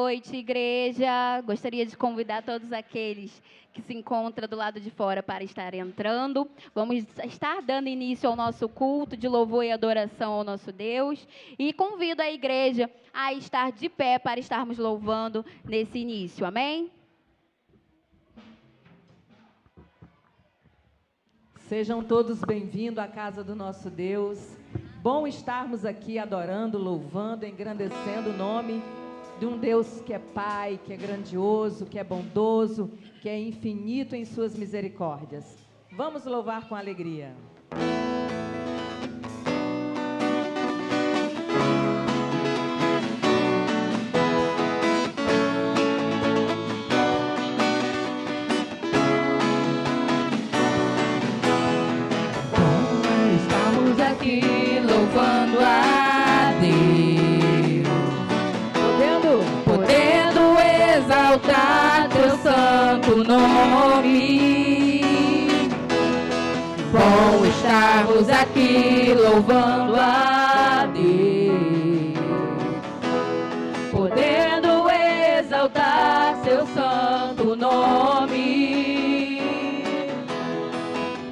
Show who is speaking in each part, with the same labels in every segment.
Speaker 1: noite, igreja. Gostaria de convidar todos aqueles que se encontram do lado de fora para estar entrando. Vamos estar dando início ao nosso culto de louvor e adoração ao nosso Deus. E convido a igreja a estar de pé para estarmos louvando nesse início. Amém?
Speaker 2: Sejam todos bem-vindos à casa do nosso Deus. Bom estarmos aqui adorando, louvando, engrandecendo o nome de um Deus que é Pai, que é grandioso, que é bondoso, que é infinito em suas misericórdias. Vamos louvar com alegria.
Speaker 3: Estamos aqui louvando a Deus, podendo exaltar teu santo nome. Bom estarmos aqui louvando a Deus, podendo exaltar seu santo nome.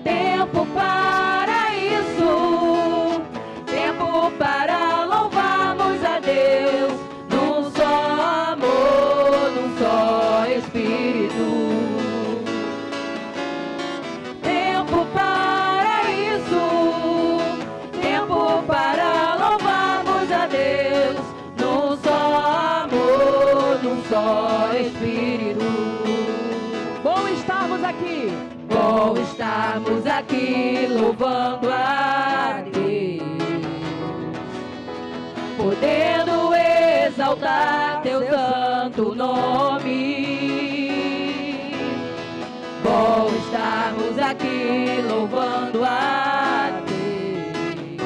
Speaker 3: Tempo para isso, tempo para louvarmos a Deus, num só amor, num só Espírito. Tempo para isso, tempo para louvarmos a Deus, num só amor, num só Espírito.
Speaker 2: Bom estarmos aqui.
Speaker 3: Bom estarmos aqui louvando a Deus, podendo exaltar teu santo nome. Bom estarmos aqui louvando a Deus,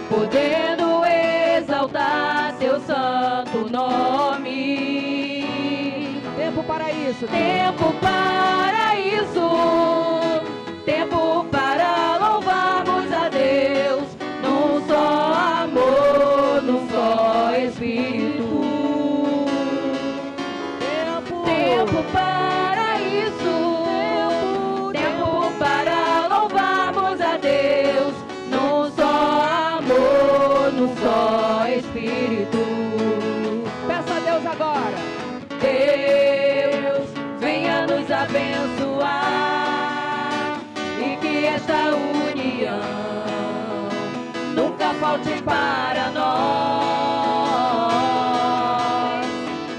Speaker 3: podendo exaltar teu santo nome.
Speaker 2: Tempo para isso.
Speaker 3: Tempo para isso, tempo para louvarmos a Deus, num só amor, num só Espírito. Tempo para isso, tempo para louvarmos a Deus, num só amor, num só Espírito.
Speaker 2: Peça a Deus agora.
Speaker 3: Deus, venha nos abençoar e que esta união nunca falte para nós.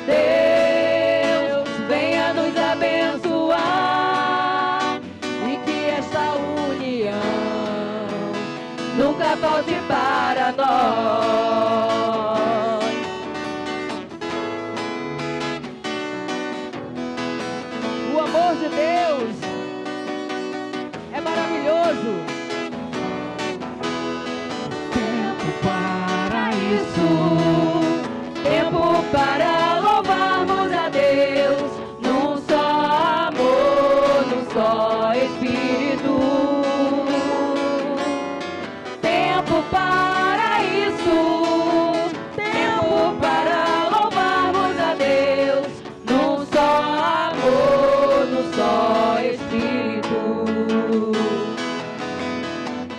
Speaker 3: Deus, venha nos abençoar e que esta união nunca falte para nós.
Speaker 2: O amor de Deus é maravilhoso.
Speaker 3: Tempo para isso, tempo para louvarmos a Deus, num só amor, num só Espírito. Tempo para isso, tempo para louvarmos a Deus, num só amor, num só Espírito.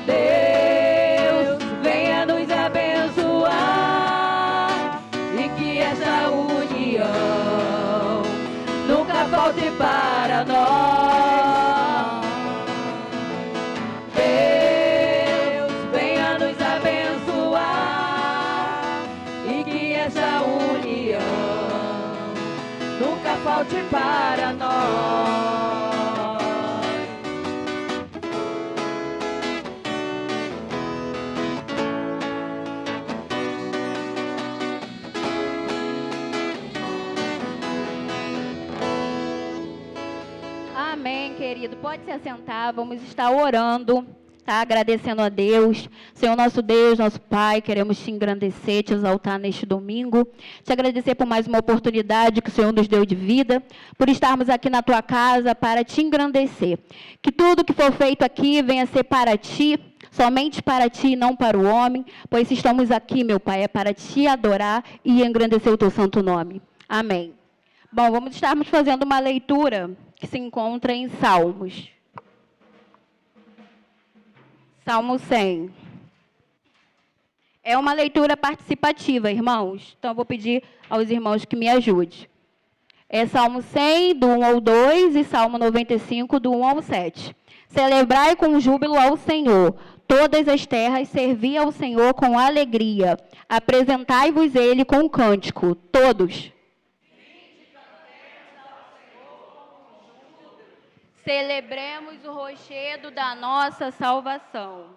Speaker 3: Deus, venha nos abençoar e que essa união nunca falte para nós. Deus, venha nos abençoar e que essa união nunca falte para nós.
Speaker 1: Amém, querido. Pode se assentar, vamos estar orando, tá? Agradecendo a Deus. Senhor nosso Deus, nosso Pai, queremos te engrandecer, te exaltar neste domingo. Te agradecer por mais uma oportunidade que o Senhor nos deu de vida, por estarmos aqui na tua casa para te engrandecer. Que tudo que for feito aqui venha ser para ti, somente para ti e não para o homem, pois estamos aqui, meu Pai, é para te adorar e engrandecer o teu santo nome. Amém. Bom, vamos estarmos fazendo uma leitura que se encontra em Salmos. Salmo 100. É uma leitura participativa, irmãos. Então, eu vou pedir aos irmãos que me ajudem. É Salmo 100, do 1 ao 2, e Salmo 95, do 1 ao 7. Celebrai com júbilo ao Senhor. Todas as terras, servi ao Senhor com alegria. Apresentai-vos ele com cântico. Todos. Celebremos o rochedo da nossa salvação.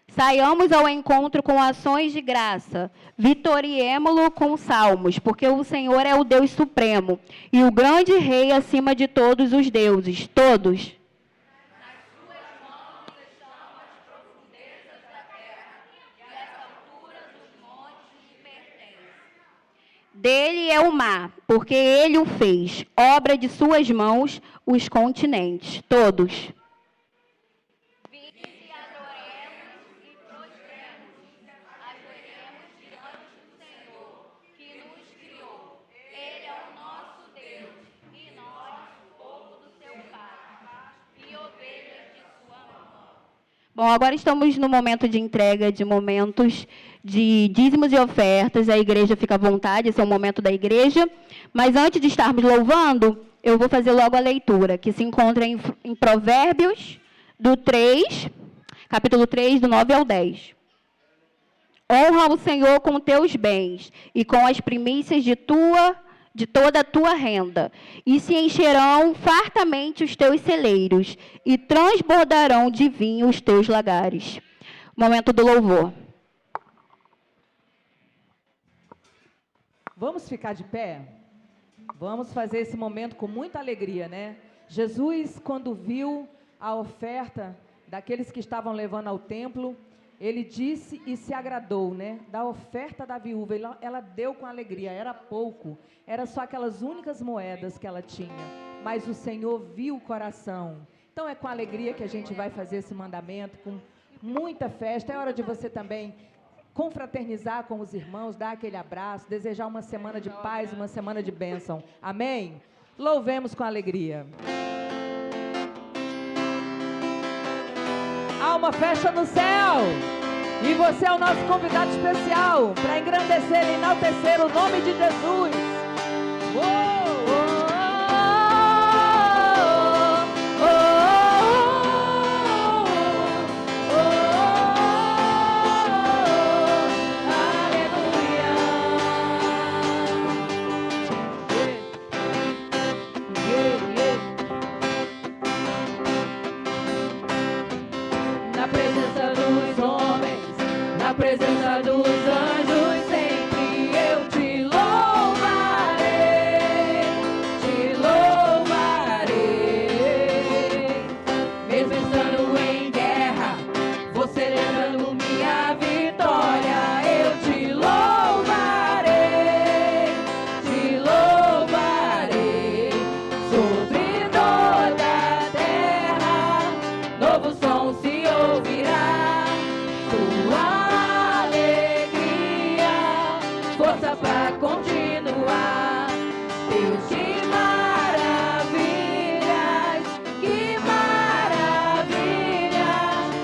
Speaker 1: Saiamos ao encontro com ações de graça. Vitoriemo-lo com salmos, porque o Senhor é o Deus supremo e o grande Rei acima de todos os deuses. Todos. Nas suas mãos estão as profundezas da terra e as alturas dos montes lhe pertencem. Dele é o mar, porque ele o fez. Obra de suas mãos, os continentes. Todos. Bom, agora estamos no momento de entrega de momentos de dízimos e ofertas. A igreja fica à vontade, esse é o momento da igreja. Mas antes de estarmos louvando, eu vou fazer logo a leitura, que se encontra em Provérbios, do 3, capítulo 3, do 9 ao 10. Honra o Senhor com teus bens e com as primícias de toda a tua renda, e se encherão fartamente os teus celeiros, e transbordarão de vinho os teus lagares. Momento do louvor.
Speaker 2: Vamos ficar de pé? Vamos fazer esse momento com muita alegria, né? Jesus, quando viu a oferta daqueles que estavam levando ao templo, ele disse e se agradou, né? Da oferta da viúva, ela deu com alegria, era pouco, era só aquelas únicas moedas que ela tinha, mas o Senhor viu o coração. Então é com alegria que a gente vai fazer esse mandamento, com muita festa. É hora de você também confraternizar com os irmãos, dar aquele abraço, desejar uma semana de paz, uma semana de bênção. Amém? Louvemos com alegria. Há uma festa no céu e você é o nosso convidado especial para engrandecer e enaltecer o nome de Jesus.
Speaker 3: Na presença dos anjos, sempre eu te louvarei, mesmo estando em guerra, você lembrando minha vitória, eu te louvarei, sobre toda a terra, novo som se ouvirá. Para continuar, Deus, que maravilhas,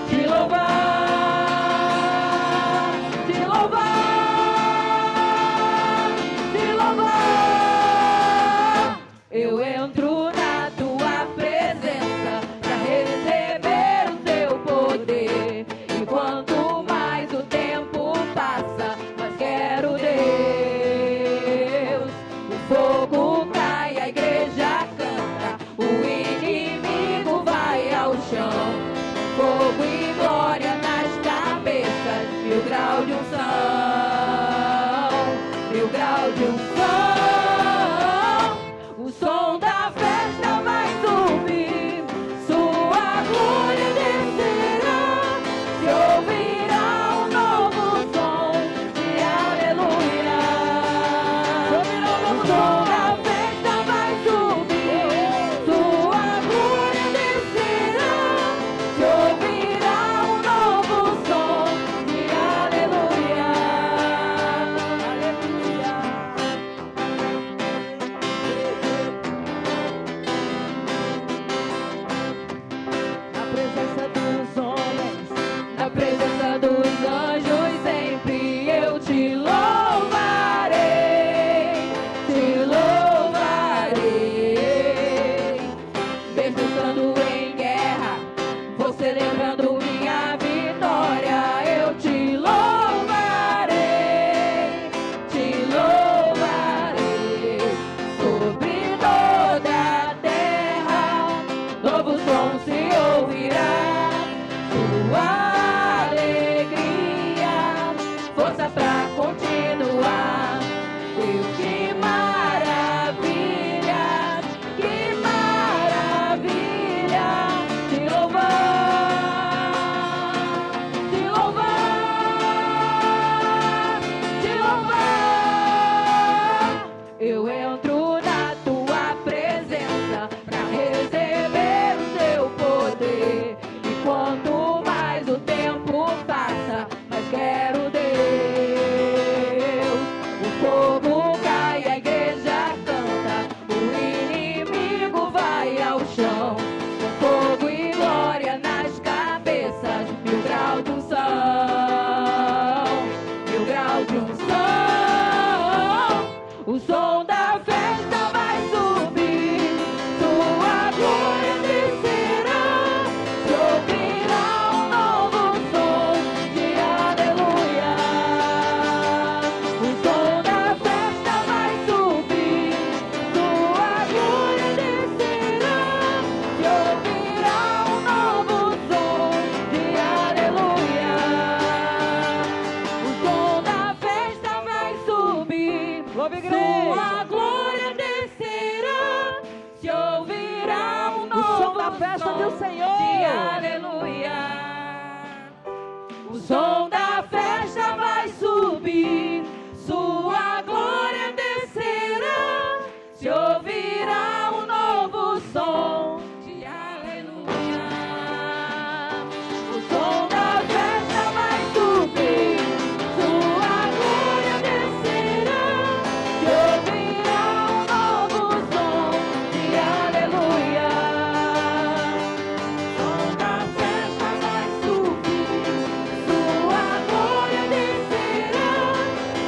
Speaker 3: te louvar, eu entro na tua presença para receber o teu poder, e quanto mais o tempo passa, mais quero fogo cai, a igreja canta, o inimigo vai ao chão. Fogo e glória nas cabeças, 1000 graus de unção, 1000 graus de unção. O som da festa vai subir, sua glória descerá, se ouvirá um novo som de aleluia. O som da festa vai subir, sua glória descerá, se ouvirá um novo O som da festa vai subir, sua glória descerá, se ouvirá um novo som de aleluia. O som da festa vai subir, sua glória descerá, se ouvirá um novo som de aleluia. O som da festa vai subir, sua glória descerá,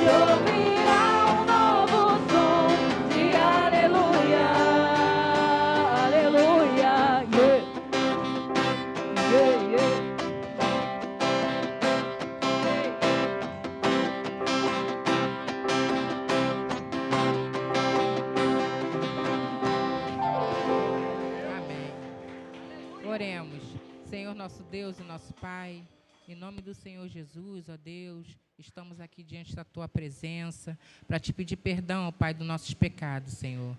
Speaker 3: se ouvirá um novo som de aleluia. Aleluia. Yeah. Yeah, yeah.
Speaker 4: Amém. Oremos. Senhor nosso Deus e nosso Pai, em nome do Senhor Jesus, ó Deus, estamos aqui diante da Tua presença para te pedir perdão, ó Pai, dos nossos pecados, Senhor.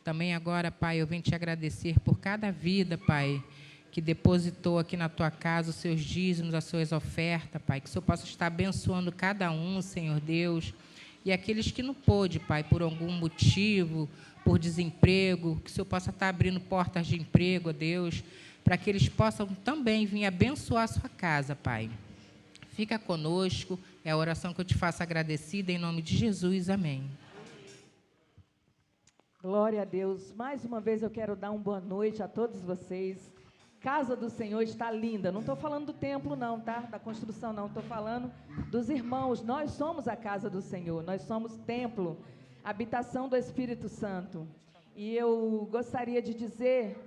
Speaker 4: Também agora, Pai, eu venho te agradecer por cada vida, Pai, que depositou aqui na Tua casa os seus dízimos, as suas ofertas, Pai, que o Senhor possa estar abençoando cada um, Senhor Deus, e aqueles que não pôde, Pai, por algum motivo, por desemprego, que o Senhor possa estar abrindo portas de emprego, ó Deus, para que eles possam também vir abençoar a sua casa, Pai. Fica conosco, é a oração que eu te faço agradecida, em nome de Jesus, amém.
Speaker 2: Glória a Deus. Mais uma vez eu quero dar uma boa noite a todos vocês. Casa do Senhor está linda. Não estou falando do templo não, tá? Da construção não. Estou falando dos irmãos. Nós somos a casa do Senhor. Nós somos templo, habitação do Espírito Santo. E eu gostaria de dizer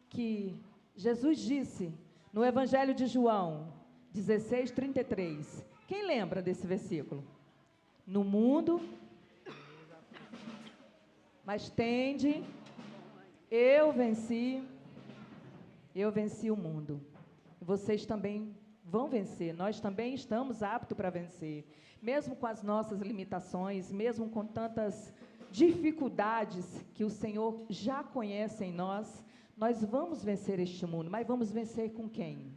Speaker 2: que Jesus disse no Evangelho de João 16:33. Quem lembra desse versículo? No mundo, mas tende, eu venci o mundo. Vocês também vão vencer, nós também estamos aptos para vencer. Mesmo com as nossas limitações, mesmo com tantas dificuldades que o Senhor já conhece em nós, nós vamos vencer este mundo, mas vamos vencer com quem?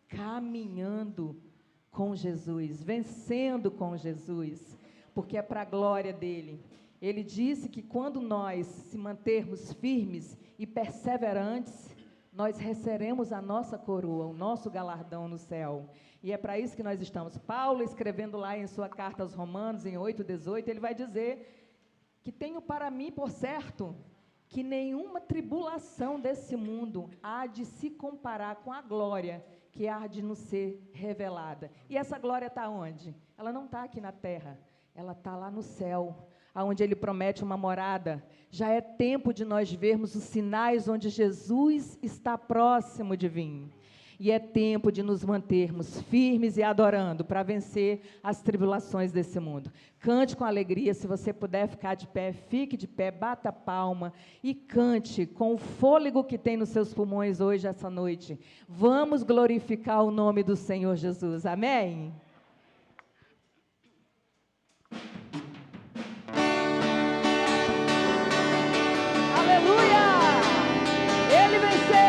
Speaker 2: Caminhando com Jesus, vencendo com Jesus, porque é para a glória dele. Ele disse que quando nós se mantermos firmes e perseverantes, nós receberemos a nossa coroa, o nosso galardão no céu. E é para isso que nós estamos. Paulo, escrevendo lá em sua carta aos Romanos, em 8:18, ele vai dizer que tenho para mim por certo que nenhuma tribulação desse mundo há de se comparar com a glória que há de nos ser revelada. E essa glória está onde? Ela não está aqui na terra, ela está lá no céu, onde ele promete uma morada. Já é tempo de nós vermos os sinais onde Jesus está próximo de vir. E é tempo de nos mantermos firmes e adorando para vencer as tribulações desse mundo. Cante com alegria, se você puder ficar de pé, fique de pé, bata a palma e cante com o fôlego que tem nos seus pulmões hoje, essa noite. Vamos glorificar o nome do Senhor Jesus. Amém? Aleluia! Ele venceu!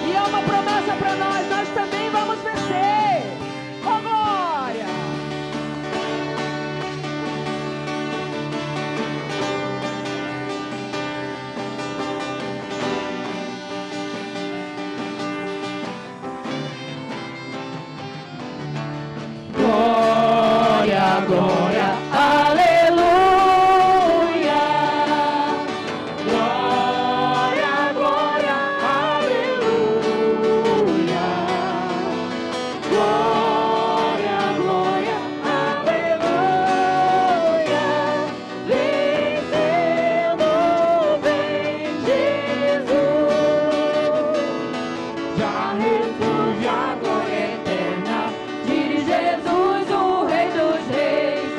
Speaker 2: E é uma promessa para nós, nós também vamos vencer! Oh, glória!
Speaker 3: Glória, glória, aleluia. Glória, glória, aleluia. Glória, glória, aleluia. Vencendo vem Jesus. Já refúgio a glória eterna de Jesus, o Rei dos Reis.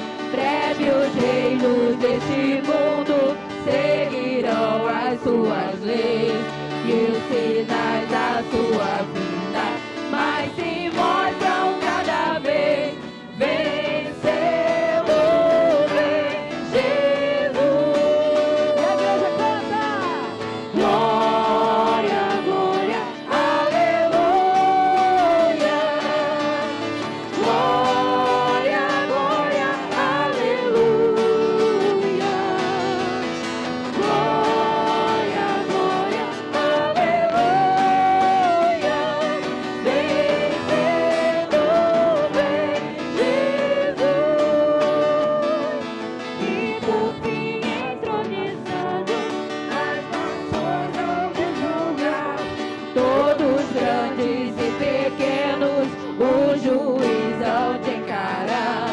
Speaker 3: juiz ao te encarar,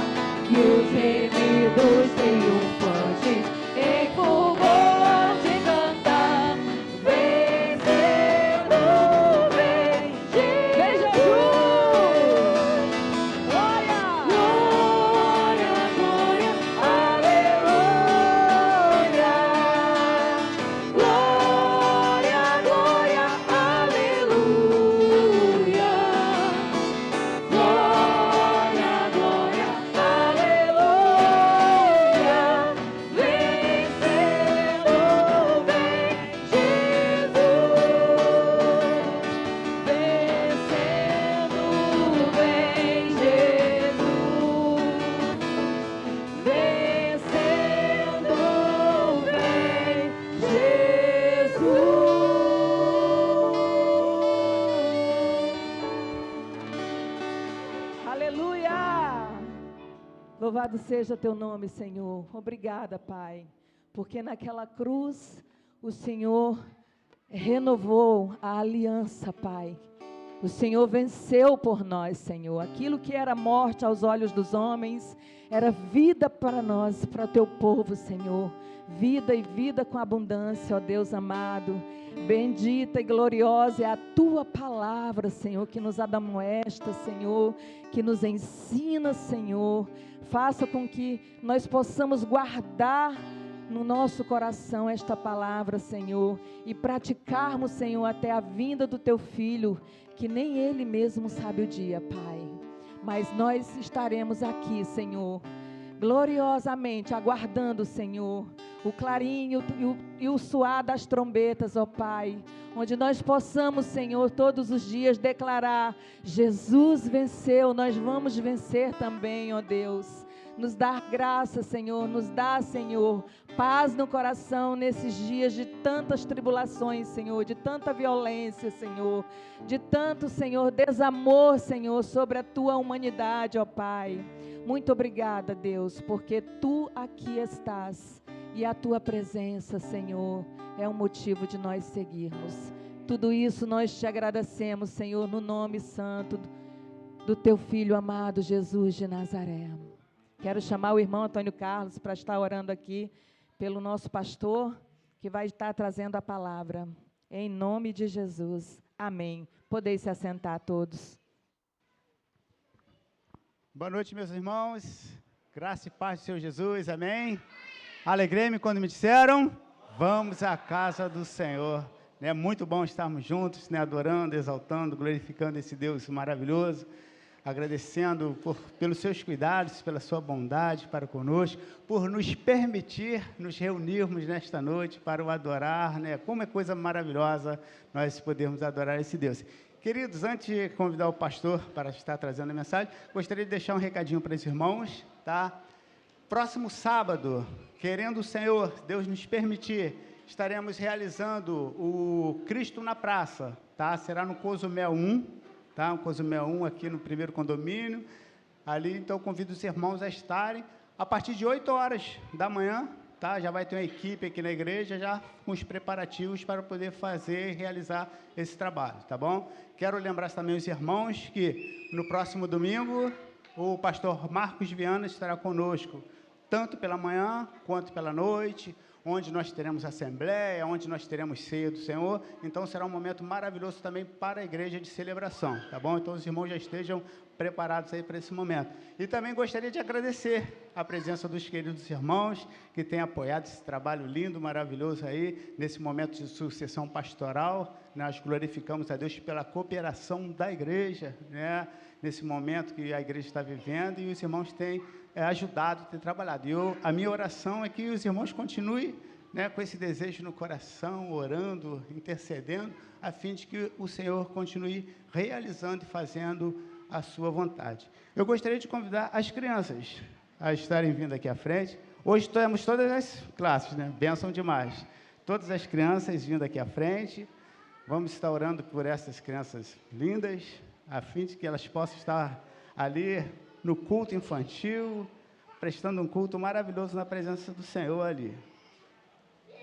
Speaker 3: que os remidos triunfantes em fulgor te cantar, vencendo vem Jesus. Glória, glória, glória, aleluia. Glória, glória, aleluia. Glória, glória, aleluia. Vencendo vem Jesus. Vencendo vem Jesus. Vencendo vem Jesus.
Speaker 2: Aleluia! Louvado seja teu nome, Senhor. Obrigada, Pai, porque naquela cruz o Senhor renovou a aliança, Pai. O Senhor venceu por nós, Senhor. Aquilo que era morte aos olhos dos homens, era vida para nós, para o teu povo, Senhor. Vida e vida com abundância, ó Deus amado. Bendita e gloriosa é a tua palavra, Senhor, que nos admoesta, Senhor, que nos ensina, Senhor. Faça com que nós possamos guardar no nosso coração esta palavra, Senhor, e praticarmos, Senhor, até a vinda do teu Filho, que nem Ele mesmo sabe o dia, Pai. Mas nós estaremos aqui, Senhor, gloriosamente aguardando, Senhor, o clarinho e o soar das trombetas, ó Pai, onde nós possamos, Senhor, todos os dias declarar: Jesus venceu, nós vamos vencer também, ó Deus. Nos dá graça, Senhor, nos dá, Senhor, paz no coração nesses dias de tantas tribulações, Senhor, de tanta violência, Senhor, de tanto, Senhor, desamor, Senhor, sobre a tua humanidade, ó Pai. Muito obrigada, Deus, porque tu aqui estás e a tua presença, Senhor, é um motivo de nós seguirmos. Tudo isso nós te agradecemos, Senhor, no nome santo do teu Filho amado Jesus de Nazaré. Quero chamar o irmão Antônio Carlos para estar orando aqui pelo nosso pastor, que vai estar trazendo a palavra. Em nome de Jesus. Amém. Podeis se assentar todos.
Speaker 5: Boa noite, meus irmãos. Graça e paz do Senhor Jesus. Amém. Alegrei-me quando me disseram: vamos à casa do Senhor. É muito bom estarmos juntos, adorando, exaltando, glorificando esse Deus maravilhoso. Agradecendo pelos seus cuidados, pela sua bondade para conosco, por nos permitir nos reunirmos nesta noite para o adorar, Como é coisa maravilhosa nós podermos adorar esse Deus. Queridos, antes de convidar o pastor para estar trazendo a mensagem, gostaria de deixar um recadinho para os irmãos, tá? Próximo sábado, querendo o Senhor, Deus nos permitir, estaremos realizando o Cristo na Praça, tá? Será no Cozumel 1, tá? O Cozumel 1 aqui no primeiro condomínio, ali, então convido os irmãos a estarem, a partir de 8 horas da manhã, tá? Já vai ter uma equipe aqui na igreja, já com os preparativos para poder fazer e realizar esse trabalho, tá bom? Quero lembrar também os irmãos que no próximo domingo, o pastor Marcos Viana estará conosco, tanto pela manhã quanto pela noite, onde nós teremos assembleia, onde nós teremos ceia do Senhor. Então será um momento maravilhoso também para a igreja de celebração, tá bom? Então os irmãos já estejam preparados aí para esse momento. E também gostaria de agradecer a presença dos queridos irmãos que têm apoiado esse trabalho lindo, maravilhoso aí, nesse momento de sucessão pastoral. Nós glorificamos a Deus pela cooperação da igreja, nesse momento que a igreja está vivendo, e os irmãos têm ajudado, têm trabalhado. E a minha oração é que os irmãos continuem com esse desejo no coração, orando, intercedendo, a fim de que o Senhor continue realizando e fazendo a sua vontade. Eu gostaria de convidar as crianças a estarem vindo aqui à frente. Hoje temos todas as classes, Bênção demais. Todas as crianças vindo aqui à frente. Vamos estar orando por essas crianças lindas, a fim de que elas possam estar ali no culto infantil, prestando um culto maravilhoso na presença do Senhor ali.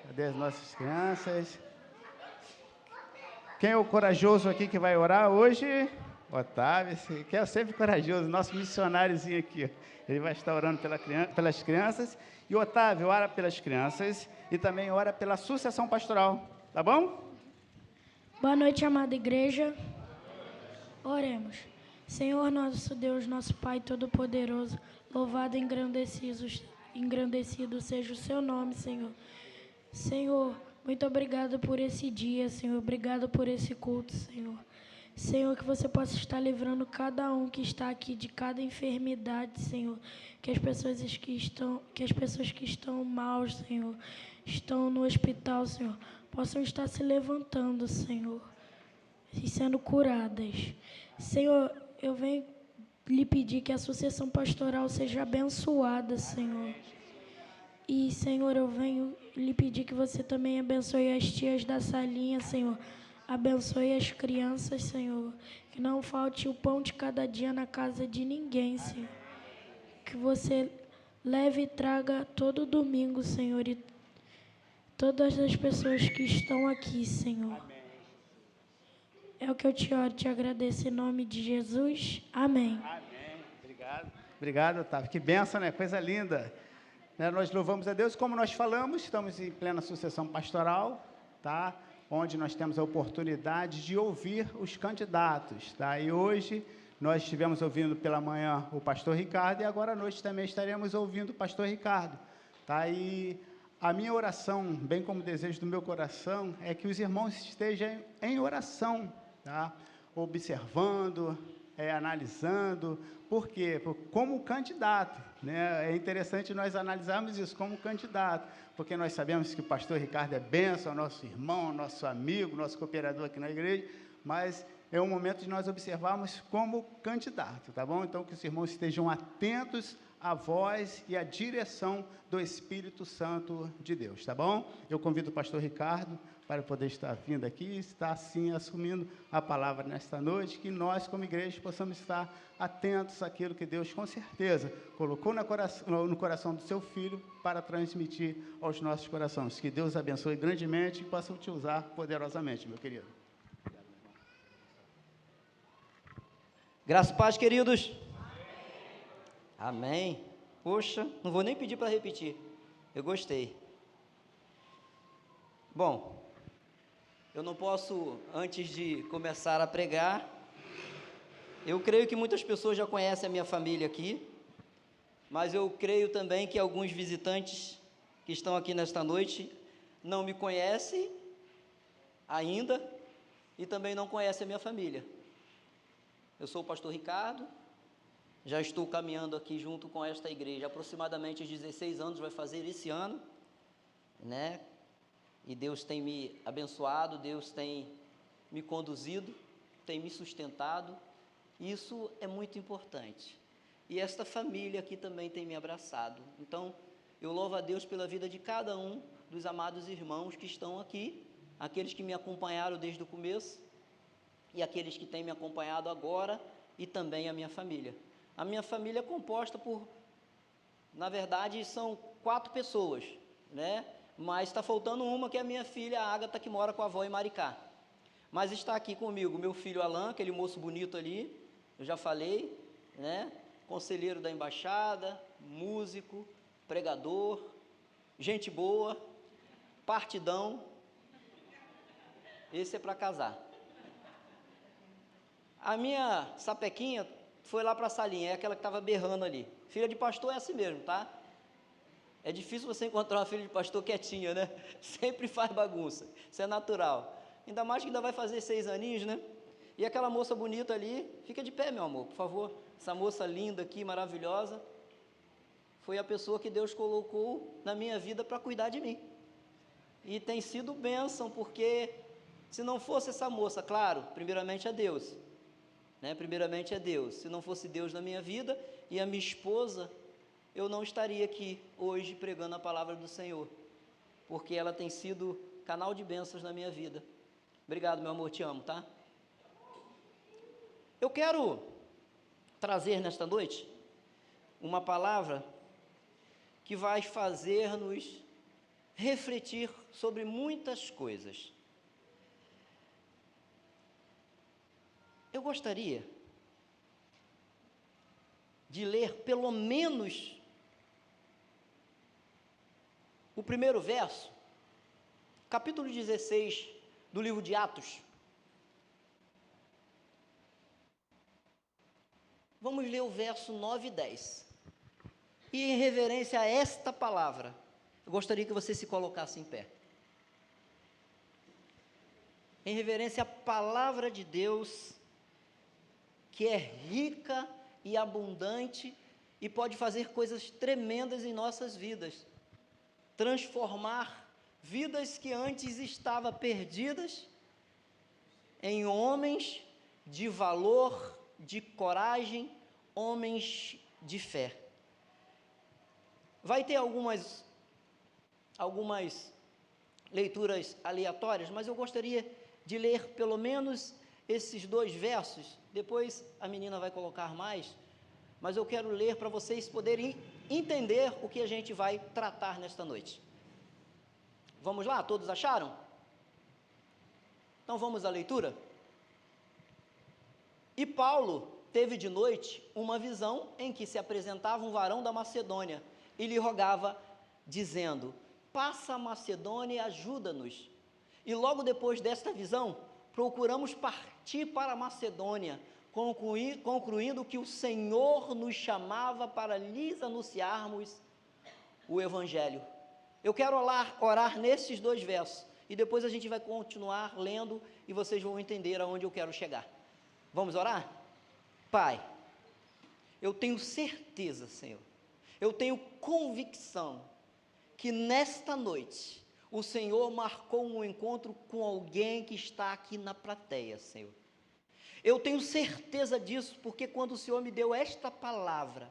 Speaker 5: Cadê as nossas crianças? Quem é o corajoso aqui que vai orar hoje? Otávio, esse que é sempre corajoso, nosso missionáriozinho aqui. Ele vai estar orando pelas crianças. E Otávio, ora pelas crianças e também ora pela sucessão pastoral. Tá bom?
Speaker 6: Boa noite, amada igreja. Oremos. Senhor, nosso Deus, nosso Pai Todo-Poderoso, louvado e engrandecido seja o seu nome, Senhor. Senhor, muito obrigado por esse dia, Senhor. Obrigado por esse culto, Senhor. Senhor, que você possa estar livrando cada um que está aqui de cada enfermidade, Senhor. Que as pessoas que estão mal, Senhor, estão no hospital, Senhor, possam estar se levantando, Senhor, e sendo curadas. Senhor, eu venho lhe pedir que a sucessão pastoral seja abençoada, Senhor. E, Senhor, eu venho lhe pedir que você também abençoe as tias da salinha, Senhor. Abençoe as crianças, Senhor. Que não falte o pão de cada dia na casa de ninguém, Senhor. Que você leve e traga todo domingo, Senhor, e todas as pessoas que estão aqui, Senhor. É o que eu te oro, te agradeço em nome de Jesus. Amém.
Speaker 5: Amém. Obrigado. Obrigado, Otávio. Que bênção, né? Coisa linda. Nós louvamos a Deus. Como nós falamos, estamos em plena sucessão pastoral, tá? Onde nós temos a oportunidade de ouvir os candidatos, tá? E hoje nós estivemos ouvindo pela manhã o pastor Ricardo e agora à noite também estaremos ouvindo o pastor Ricardo, tá? E a minha oração, bem como o desejo do meu coração, é que os irmãos estejam em oração, tá? Observando, analisando. Por quê? Como candidato, né? É interessante nós analisarmos isso como candidato, porque nós sabemos que o pastor Ricardo é bênção, nosso irmão, nosso amigo, nosso cooperador aqui na igreja, mas é um momento de nós observarmos como candidato, tá bom? Então, que os irmãos estejam atentos à voz e à direção do Espírito Santo de Deus, tá bom? Eu convido o pastor Ricardo para poder estar vindo aqui e estar, assim, assumindo a palavra nesta noite, que nós, como igreja, possamos estar atentos àquilo que Deus, com certeza, colocou no coração do seu filho para transmitir aos nossos corações. Que Deus abençoe grandemente e possa te usar poderosamente, meu querido.
Speaker 7: Graças e paz, queridos. Amém. Poxa, não vou nem pedir para repetir. Eu gostei. Bom, eu não posso, antes de começar a pregar, eu creio que muitas pessoas já conhecem a minha família aqui, mas eu creio também que alguns visitantes que estão aqui nesta noite não me conhecem ainda e também não conhecem a minha família. Eu sou o pastor Ricardo, já estou caminhando aqui junto com esta igreja, aproximadamente 16 anos vai fazer esse ano, né? E Deus tem me abençoado, Deus tem me conduzido, tem me sustentado, isso é muito importante. E esta família aqui também tem me abraçado. Então, eu louvo a Deus pela vida de cada um dos amados irmãos que estão aqui, aqueles que me acompanharam desde o começo, e aqueles que têm me acompanhado agora, e também a minha família. A minha família é composta por, na verdade, são 4 pessoas, né? Mas está faltando uma, que é a minha filha, a Ágata, que mora com a avó em Maricá. Mas está aqui comigo meu filho Alan, aquele moço bonito ali, eu já falei, né? Conselheiro da embaixada, músico, pregador, gente boa, partidão. Esse é para casar. A minha sapequinha foi lá para a salinha, é aquela que estava berrando ali. Filha de pastor é assim mesmo, tá? É difícil você encontrar uma filha de pastor quietinha, né? Sempre faz bagunça, isso é natural. Ainda mais que ainda vai fazer 6 aninhos, né? E aquela moça bonita ali, fica de pé, meu amor, por favor. Essa moça linda aqui, maravilhosa, foi a pessoa que Deus colocou na minha vida para cuidar de mim. E tem sido bênção, porque se não fosse essa moça, claro, primeiramente é Deus, né? Primeiramente é Deus. Se não fosse Deus na minha vida e a minha esposa, eu não estaria aqui hoje pregando a palavra do Senhor, porque ela tem sido canal de bênçãos na minha vida. Obrigado, meu amor, te amo, tá? Eu quero trazer nesta noite uma palavra que vai fazer-nos refletir sobre muitas coisas. Eu gostaria de ler pelo menos o primeiro verso, capítulo 16 do livro de Atos. Vamos ler o verso 9 e 10. E em reverência a esta palavra, eu gostaria que você se colocasse em pé. Em reverência à palavra de Deus, que é rica e abundante e pode fazer coisas tremendas em nossas vidas. Transformar vidas que antes estavam perdidas em homens de valor, de coragem, homens de fé. Vai ter algumas leituras aleatórias, mas eu gostaria de ler pelo menos esses 2 versos. Depois a menina vai colocar mais, mas eu quero ler para vocês poderem entender o que a gente vai tratar nesta noite. Vamos lá? Todos acharam? Então vamos à leitura? E Paulo teve de noite uma visão em que se apresentava um varão da Macedônia e lhe rogava, dizendo: passa a Macedônia e ajuda-nos. E logo depois desta visão, procuramos partir para a Macedônia, concluindo que o Senhor nos chamava para lhes anunciarmos o Evangelho. Eu quero orar nesses 2 versos, e depois a gente vai continuar lendo, e vocês vão entender aonde eu quero chegar. Vamos orar? Pai, eu tenho certeza, Senhor, eu tenho convicção, que nesta noite, o Senhor marcou um encontro com alguém que está aqui na plateia, Senhor. Eu tenho certeza disso, porque quando o Senhor me deu esta palavra,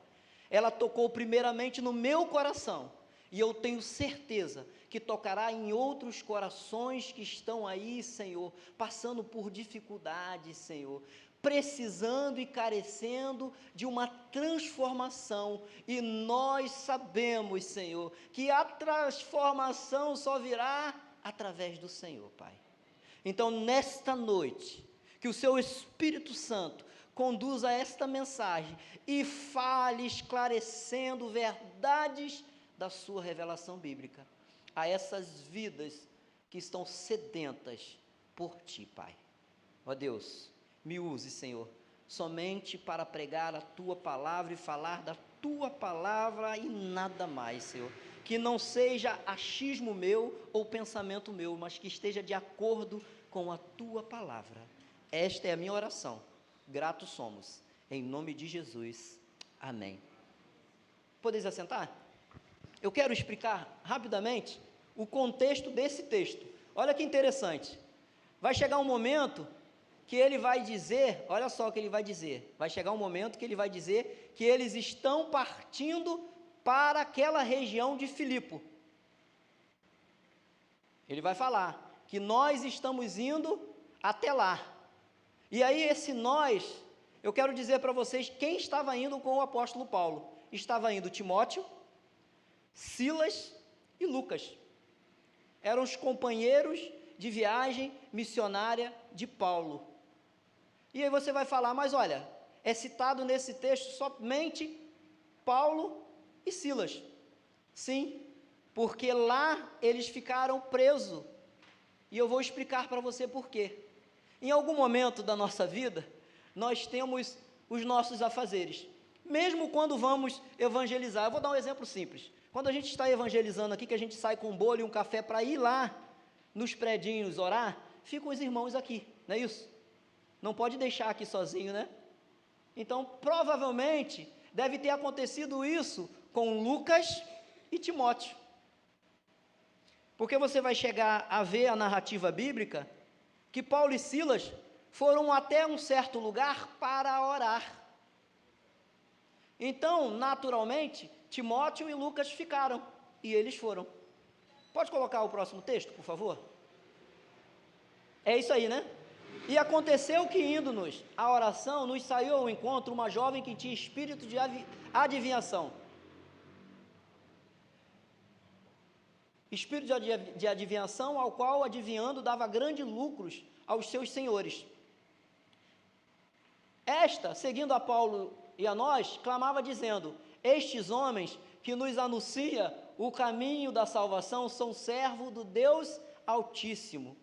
Speaker 7: ela tocou primeiramente no meu coração, e eu tenho certeza que tocará em outros corações que estão aí, Senhor, passando por dificuldades, Senhor, precisando e carecendo de uma transformação, e nós sabemos, Senhor, que a transformação só virá através do Senhor, Pai. Então, nesta noite, que o Seu Espírito Santo conduza esta mensagem e fale esclarecendo verdades da Sua revelação bíblica a essas vidas que estão sedentas por Ti, Pai. Ó Deus, me use, Senhor, somente para pregar a Tua palavra e falar da Tua palavra e nada mais, Senhor. Que não seja achismo meu ou pensamento meu, mas que esteja de acordo com a Tua palavra. Esta é a minha oração. Gratos somos. Em nome de Jesus. Amém. Podeis assentar? Eu quero explicar rapidamente o contexto desse texto. Olha que interessante. Vai chegar um momento que ele vai dizer, olha só o que ele vai dizer, vai chegar um momento que ele vai dizer que eles estão partindo para aquela região de Filipo. Ele vai falar que nós estamos indo até lá. E aí esse nós, eu quero dizer para vocês quem estava indo com o apóstolo Paulo. Estava indo Timóteo, Silas e Lucas. Eram os companheiros de viagem missionária de Paulo. E aí você vai falar, mas olha, é citado nesse texto somente Paulo e Silas. Sim, porque lá eles ficaram presos. E eu vou explicar para você por quê. Em algum momento da nossa vida, nós temos os nossos afazeres. Mesmo quando vamos evangelizar, eu vou dar um exemplo simples. Quando a gente está evangelizando aqui, que a gente sai com um bolo e um café para ir lá nos predinhos orar, ficam os irmãos aqui, não é isso? Não pode deixar aqui sozinho, né? Então, provavelmente, deve ter acontecido isso com Lucas e Timóteo. Porque você vai chegar a ver a narrativa bíblica, que Paulo e Silas foram até um certo lugar para orar. Então, naturalmente, Timóteo e Lucas ficaram, e eles foram. Pode colocar o próximo texto, por favor? É isso aí, né? E aconteceu que, indo-nos à oração, nos saiu ao encontro uma jovem que tinha espírito de adivinhação. Espírito de adivinhação, ao qual, adivinhando, dava grandes lucros aos seus senhores. Esta, seguindo a Paulo e a nós, clamava dizendo: estes homens que nos anuncia o caminho da salvação são servos do Deus Altíssimo.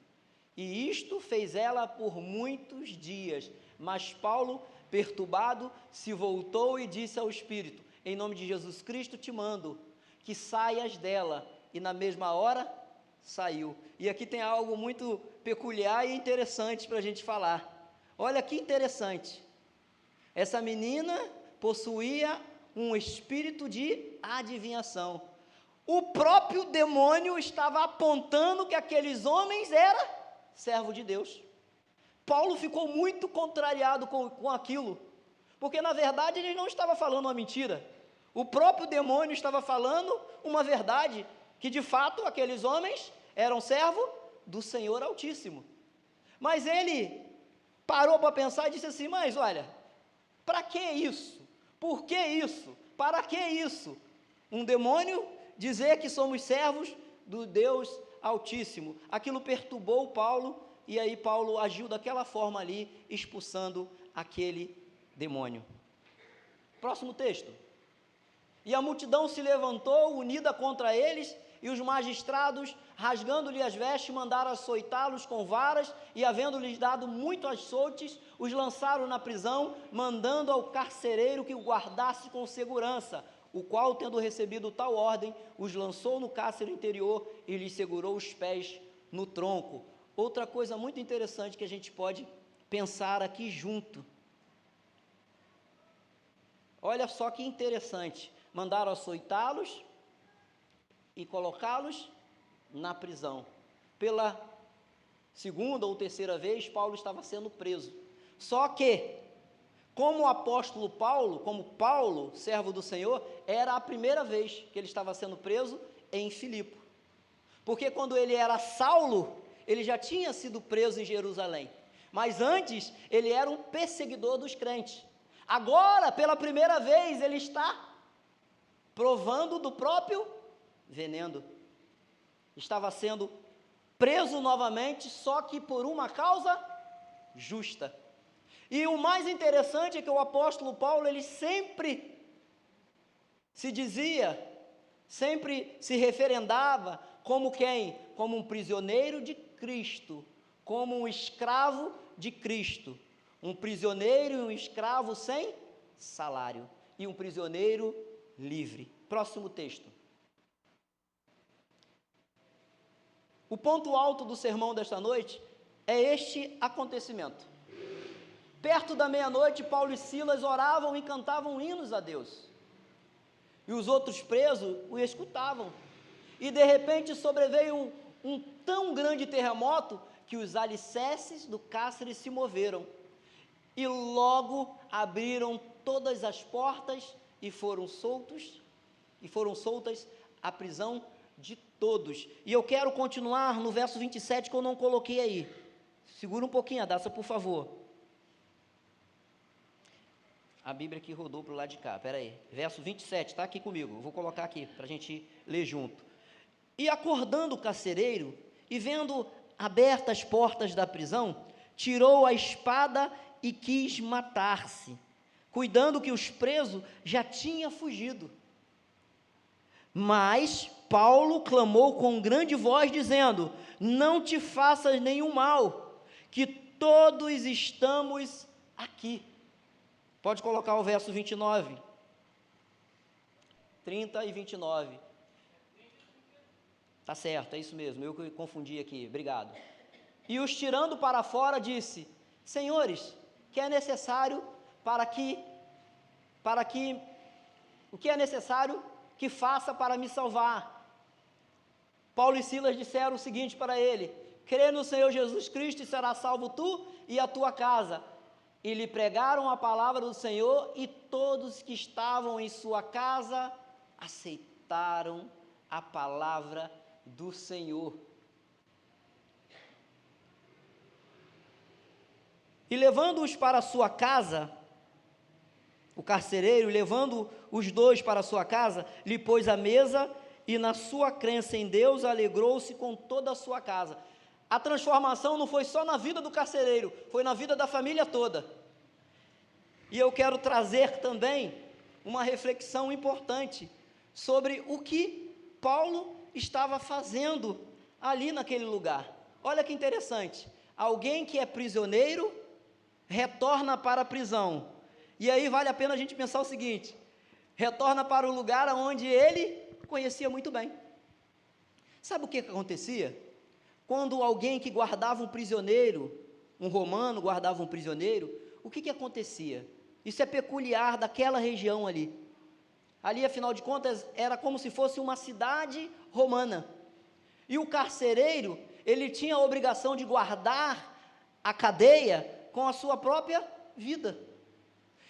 Speaker 7: E isto fez ela por muitos dias. Mas Paulo, perturbado, se voltou e disse ao Espírito: em nome de Jesus Cristo te mando que saias dela. E na mesma hora saiu. E aqui tem algo muito peculiar e interessante para a gente falar. Olha que interessante. Essa menina possuía um espírito de adivinhação. O próprio demônio estava apontando que aqueles homens eram servos de Deus. Paulo ficou muito contrariado com aquilo, porque na verdade ele não estava falando uma mentira. O próprio demônio estava falando uma verdade, que de fato aqueles homens eram servos do Senhor Altíssimo. Mas ele parou para pensar e disse assim: mas olha, para que isso? Por que isso? Para que isso? Um demônio dizer que somos servos do Deus Altíssimo. Aquilo perturbou Paulo, e aí Paulo agiu daquela forma ali, expulsando aquele demônio. Próximo texto. E a multidão se levantou, unida contra eles, e os magistrados, rasgando-lhe as vestes, mandaram açoitá-los com varas, e havendo-lhes dado muito açoites, os lançaram na prisão, mandando ao carcereiro que o guardasse com segurança, o qual, tendo recebido tal ordem, os lançou no cárcere interior e lhes segurou os pés no tronco. Outra coisa muito interessante que a gente pode pensar aqui junto. Olha só que interessante. Mandaram açoitá-los e colocá-los na prisão. Pela segunda ou terceira vez, Paulo estava sendo preso. Só que, como o apóstolo Paulo, como Paulo, servo do Senhor, era a primeira vez que ele estava sendo preso em Filipe. Porque quando ele era Saulo, ele já tinha sido preso em Jerusalém. Mas antes, ele era um perseguidor dos crentes. Agora, pela primeira vez, ele está provando do próprio veneno. Estava sendo preso novamente, só que por uma causa justa. E o mais interessante é que o apóstolo Paulo, ele sempre se dizia, sempre se referendava como quem? Como um prisioneiro de Cristo, como um escravo de Cristo. Um prisioneiro e um escravo sem salário, e um prisioneiro livre. Próximo texto. O ponto alto do sermão desta noite é este acontecimento. Perto da meia-noite, Paulo e Silas oravam e cantavam hinos a Deus. E os outros presos o escutavam. E de repente sobreveio um tão grande terremoto que os alicerces do cárcere se moveram. E logo abriram todas as portas e foram soltas a prisão de todos. E eu quero continuar no verso 27 que eu não coloquei aí. Segura um pouquinho, Adassa, por favor. A Bíblia aqui rodou para o lado de cá, espera aí. Verso 27, está aqui comigo, eu vou colocar aqui para a gente ler junto. E acordando o carcereiro, e vendo abertas as portas da prisão, tirou a espada e quis matar-se, cuidando que os presos já tinham fugido. Mas Paulo clamou com grande voz, dizendo: não te faças nenhum mal, que todos estamos aqui. Pode colocar o verso 29, 30 e 29. Tá certo, é isso mesmo, eu que confundi aqui, obrigado. E os tirando para fora, disse: senhores, que é necessário o que é necessário que faça para me salvar? Paulo e Silas disseram o seguinte para ele: crê no Senhor Jesus Cristo e serás salvo tu e a tua casa. E lhe pregaram a palavra do Senhor, e todos que estavam em sua casa aceitaram a palavra do Senhor. E levando-os para a sua casa, o carcereiro, levando os dois para a sua casa, lhe pôs a mesa, e na sua crença em Deus, alegrou-se com toda a sua casa. A transformação não foi só na vida do carcereiro, foi na vida da família toda. E eu quero trazer também uma reflexão importante sobre o que Paulo estava fazendo ali naquele lugar. Olha que interessante, alguém que é prisioneiro retorna para a prisão, e aí vale a pena a gente pensar o seguinte, retorna para o lugar onde ele conhecia muito bem. Sabe o que acontecia? Quando alguém que guardava um prisioneiro, um romano guardava um prisioneiro, o que acontecia? Isso é peculiar daquela região ali. Ali, afinal de contas, era como se fosse uma cidade romana. E o carcereiro, ele tinha a obrigação de guardar a cadeia com a sua própria vida.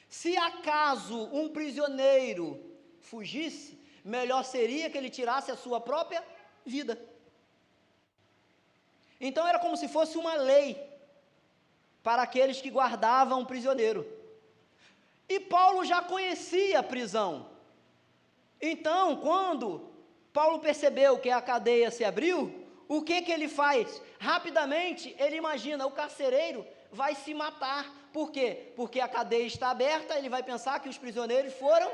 Speaker 7: Se acaso um prisioneiro fugisse, melhor seria que ele tirasse a sua própria vida. Então era como se fosse uma lei para aqueles que guardavam um prisioneiro. E Paulo já conhecia a prisão. Então, quando Paulo percebeu que a cadeia se abriu, o que ele faz? Rapidamente, ele imagina, o carcereiro vai se matar. Por quê? Porque a cadeia está aberta, ele vai pensar que os prisioneiros foram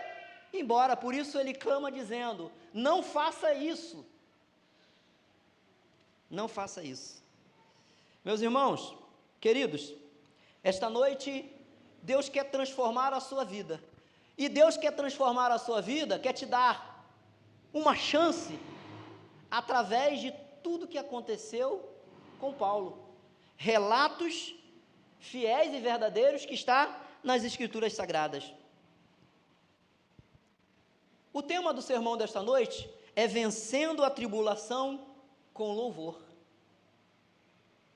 Speaker 7: embora. Por isso ele clama dizendo, não faça isso. Não faça isso. Meus irmãos, queridos, esta noite Deus quer transformar a sua vida. E Deus quer transformar a sua vida, quer te dar uma chance através de tudo que aconteceu com Paulo. Relatos fiéis e verdadeiros que está nas Escrituras Sagradas. O tema do sermão desta noite é vencendo a tribulação com louvor.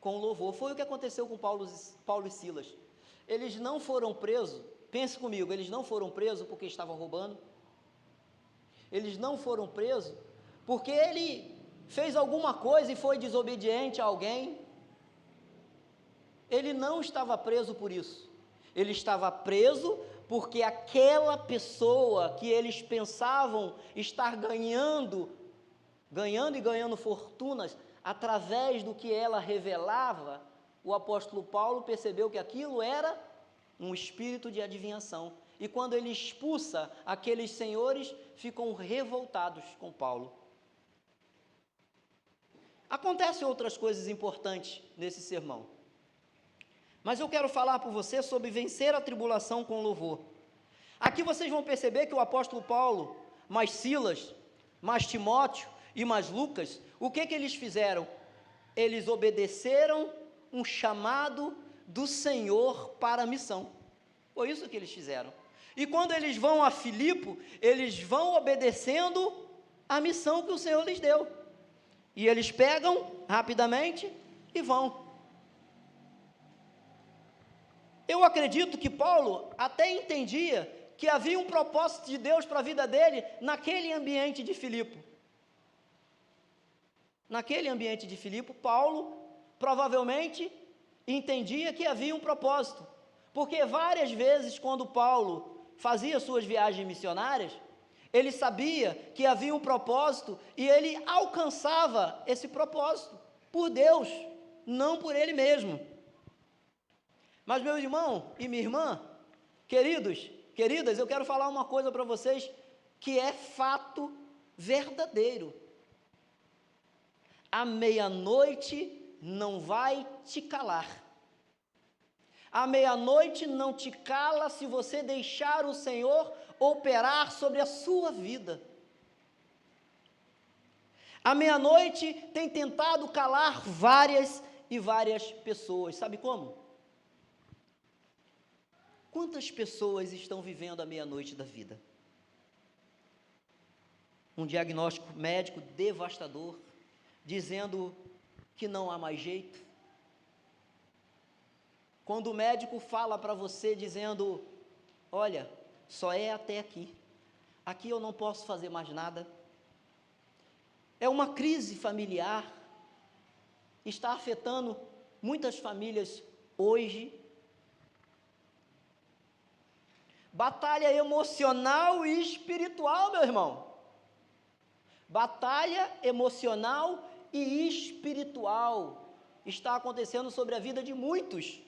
Speaker 7: Com louvor. Foi o que aconteceu com Paulo e Silas. Eles não foram presos, pense comigo, eles não foram presos porque estavam roubando. Eles não foram presos porque ele fez alguma coisa e foi desobediente a alguém. Ele não estava preso por isso. Ele estava preso porque aquela pessoa que eles pensavam estar ganhando fortunas através do que ela revelava, o apóstolo Paulo percebeu que aquilo era um espírito de adivinhação. E quando ele expulsa aqueles senhores, ficam revoltados com Paulo. Acontecem outras coisas importantes nesse sermão. Mas eu quero falar por você sobre vencer a tribulação com louvor. Aqui vocês vão perceber que o apóstolo Paulo, mais Silas, mais Timóteo e mais Lucas, o que eles fizeram? Eles obedeceram um chamado do Senhor para a missão. Foi isso que eles fizeram. E quando eles vão a Filipe, eles vão obedecendo a missão que o Senhor lhes deu. E eles pegam rapidamente e vão. Eu acredito que Paulo até entendia que havia um propósito de Deus para a vida dele naquele ambiente de Filipe. Naquele ambiente de Filipe, Paulo provavelmente entendia que havia um propósito, porque várias vezes quando Paulo fazia suas viagens missionárias, ele sabia que havia um propósito e ele alcançava esse propósito por Deus, não por ele mesmo. Mas meu irmão e minha irmã, queridos, queridas, eu quero falar uma coisa para vocês que é fato verdadeiro. A meia-noite não vai te calar. A meia-noite não te cala se você deixar o Senhor operar sobre a sua vida. A meia-noite tem tentado calar várias e várias pessoas. Sabe como? Quantas pessoas estão vivendo a meia-noite da vida? Um diagnóstico médico devastador, dizendo que não há mais jeito. Quando o médico fala para você dizendo, olha, só é até aqui, aqui eu não posso fazer mais nada. É uma crise familiar, está afetando muitas famílias hoje. Batalha emocional e espiritual, meu irmão. Batalha emocional e espiritual está acontecendo sobre a vida de muitos.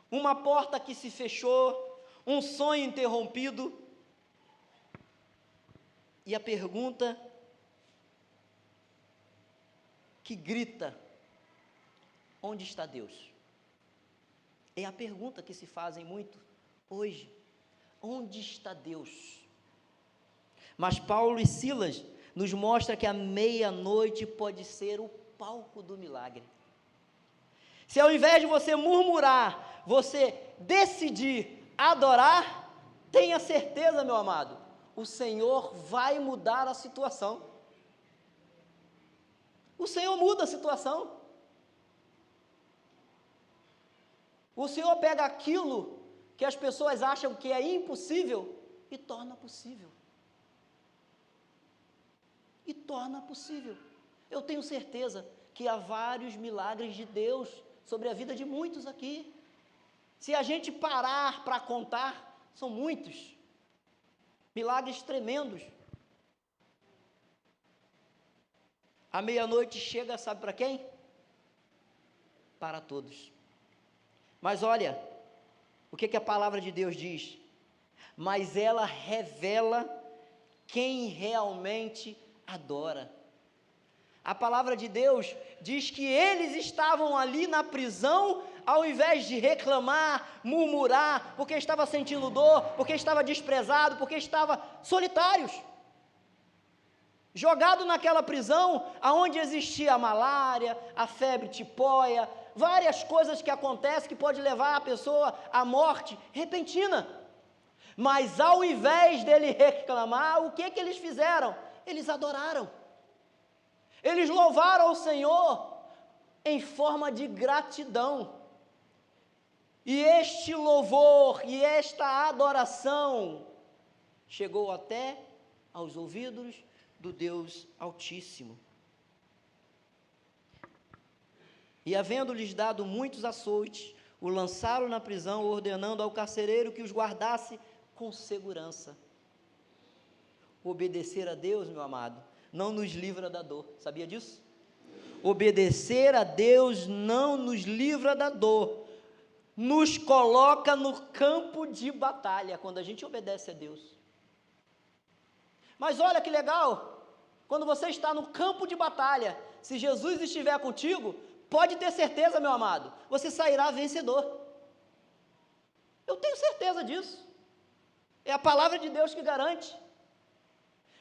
Speaker 7: Uma porta que se fechou, um sonho interrompido. E a pergunta que grita: onde está Deus? É a pergunta que se fazem muito hoje. Onde está Deus? Mas Paulo e Silas nos mostra que a meia-noite pode ser o palco do milagre. Se ao invés de você murmurar, você decidir adorar, tenha certeza, meu amado, o Senhor vai mudar a situação. O Senhor muda a situação. O Senhor pega aquilo que as pessoas acham que é impossível e torna possível. E torna possível. Eu tenho certeza que há vários milagres de Deus sobre a vida de muitos aqui. Se a gente parar para contar, são muitos. Milagres tremendos. A meia-noite chega, sabe para quem? Para todos. Mas olha, o que a palavra de Deus diz? Mas ela revela quem realmente adora. A palavra de Deus diz que eles estavam ali na prisão, ao invés de reclamar, murmurar, porque estava sentindo dor, porque estava desprezado, porque estava solitários. Jogado naquela prisão, aonde existia a malária, a febre tipóia, várias coisas que acontecem que pode levar a pessoa à morte repentina. Mas ao invés dele reclamar, o que eles fizeram? Eles adoraram. Eles louvaram ao Senhor em forma de gratidão. E este louvor e esta adoração chegou até aos ouvidos do Deus Altíssimo. E havendo-lhes dado muitos açoites, o lançaram na prisão, ordenando ao carcereiro que os guardasse com segurança. Obedecer a Deus, meu amado, não nos livra da dor. Sabia disso? Obedecer a Deus não nos livra da dor. Nos coloca no campo de batalha, quando a gente obedece a Deus. Mas olha que legal, quando você está no campo de batalha, se Jesus estiver contigo, pode ter certeza, meu amado, você sairá vencedor. Eu tenho certeza disso. É a palavra de Deus que garante.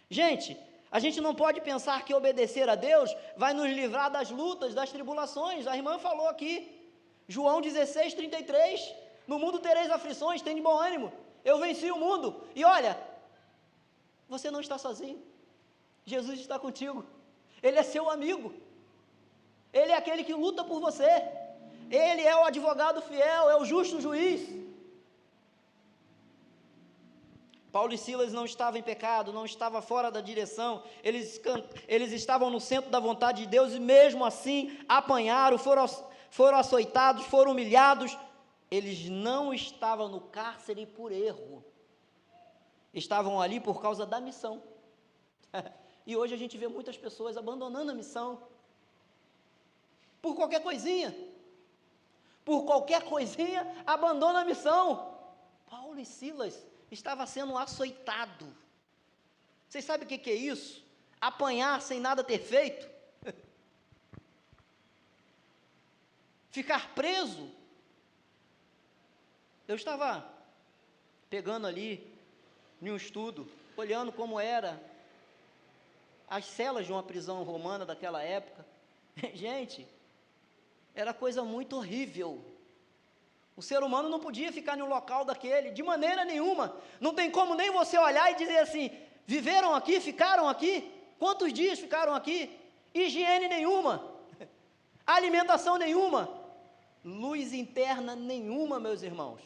Speaker 7: Gente, a gente não pode pensar que obedecer a Deus vai nos livrar das lutas, das tribulações. A irmã falou aqui, João 16:33, no mundo tereis aflições, tem de bom ânimo, eu venci o mundo. E olha, você não está sozinho, Jesus está contigo, Ele é seu amigo, Ele é aquele que luta por você, Ele é o advogado fiel, é o justo juiz. Paulo e Silas não estavam em pecado, não estavam fora da direção, eles estavam no centro da vontade de Deus, e mesmo assim apanharam, foram açoitados, foram humilhados. Eles não estavam no cárcere por erro, estavam ali por causa da missão. E hoje a gente vê muitas pessoas abandonando a missão, por qualquer coisinha, abandona a missão. Paulo e Silas estava sendo açoitado. Vocês sabem o que é isso? Apanhar sem nada ter feito? Ficar preso? Eu estava pegando ali, em um estudo, olhando como era as celas de uma prisão romana daquela época. Gente, era coisa muito horrível. O ser humano não podia ficar em um local daquele, de maneira nenhuma. Não tem como nem você olhar e dizer assim, viveram aqui, ficaram aqui? Quantos dias ficaram aqui? Higiene nenhuma, alimentação nenhuma, luz interna nenhuma, meus irmãos.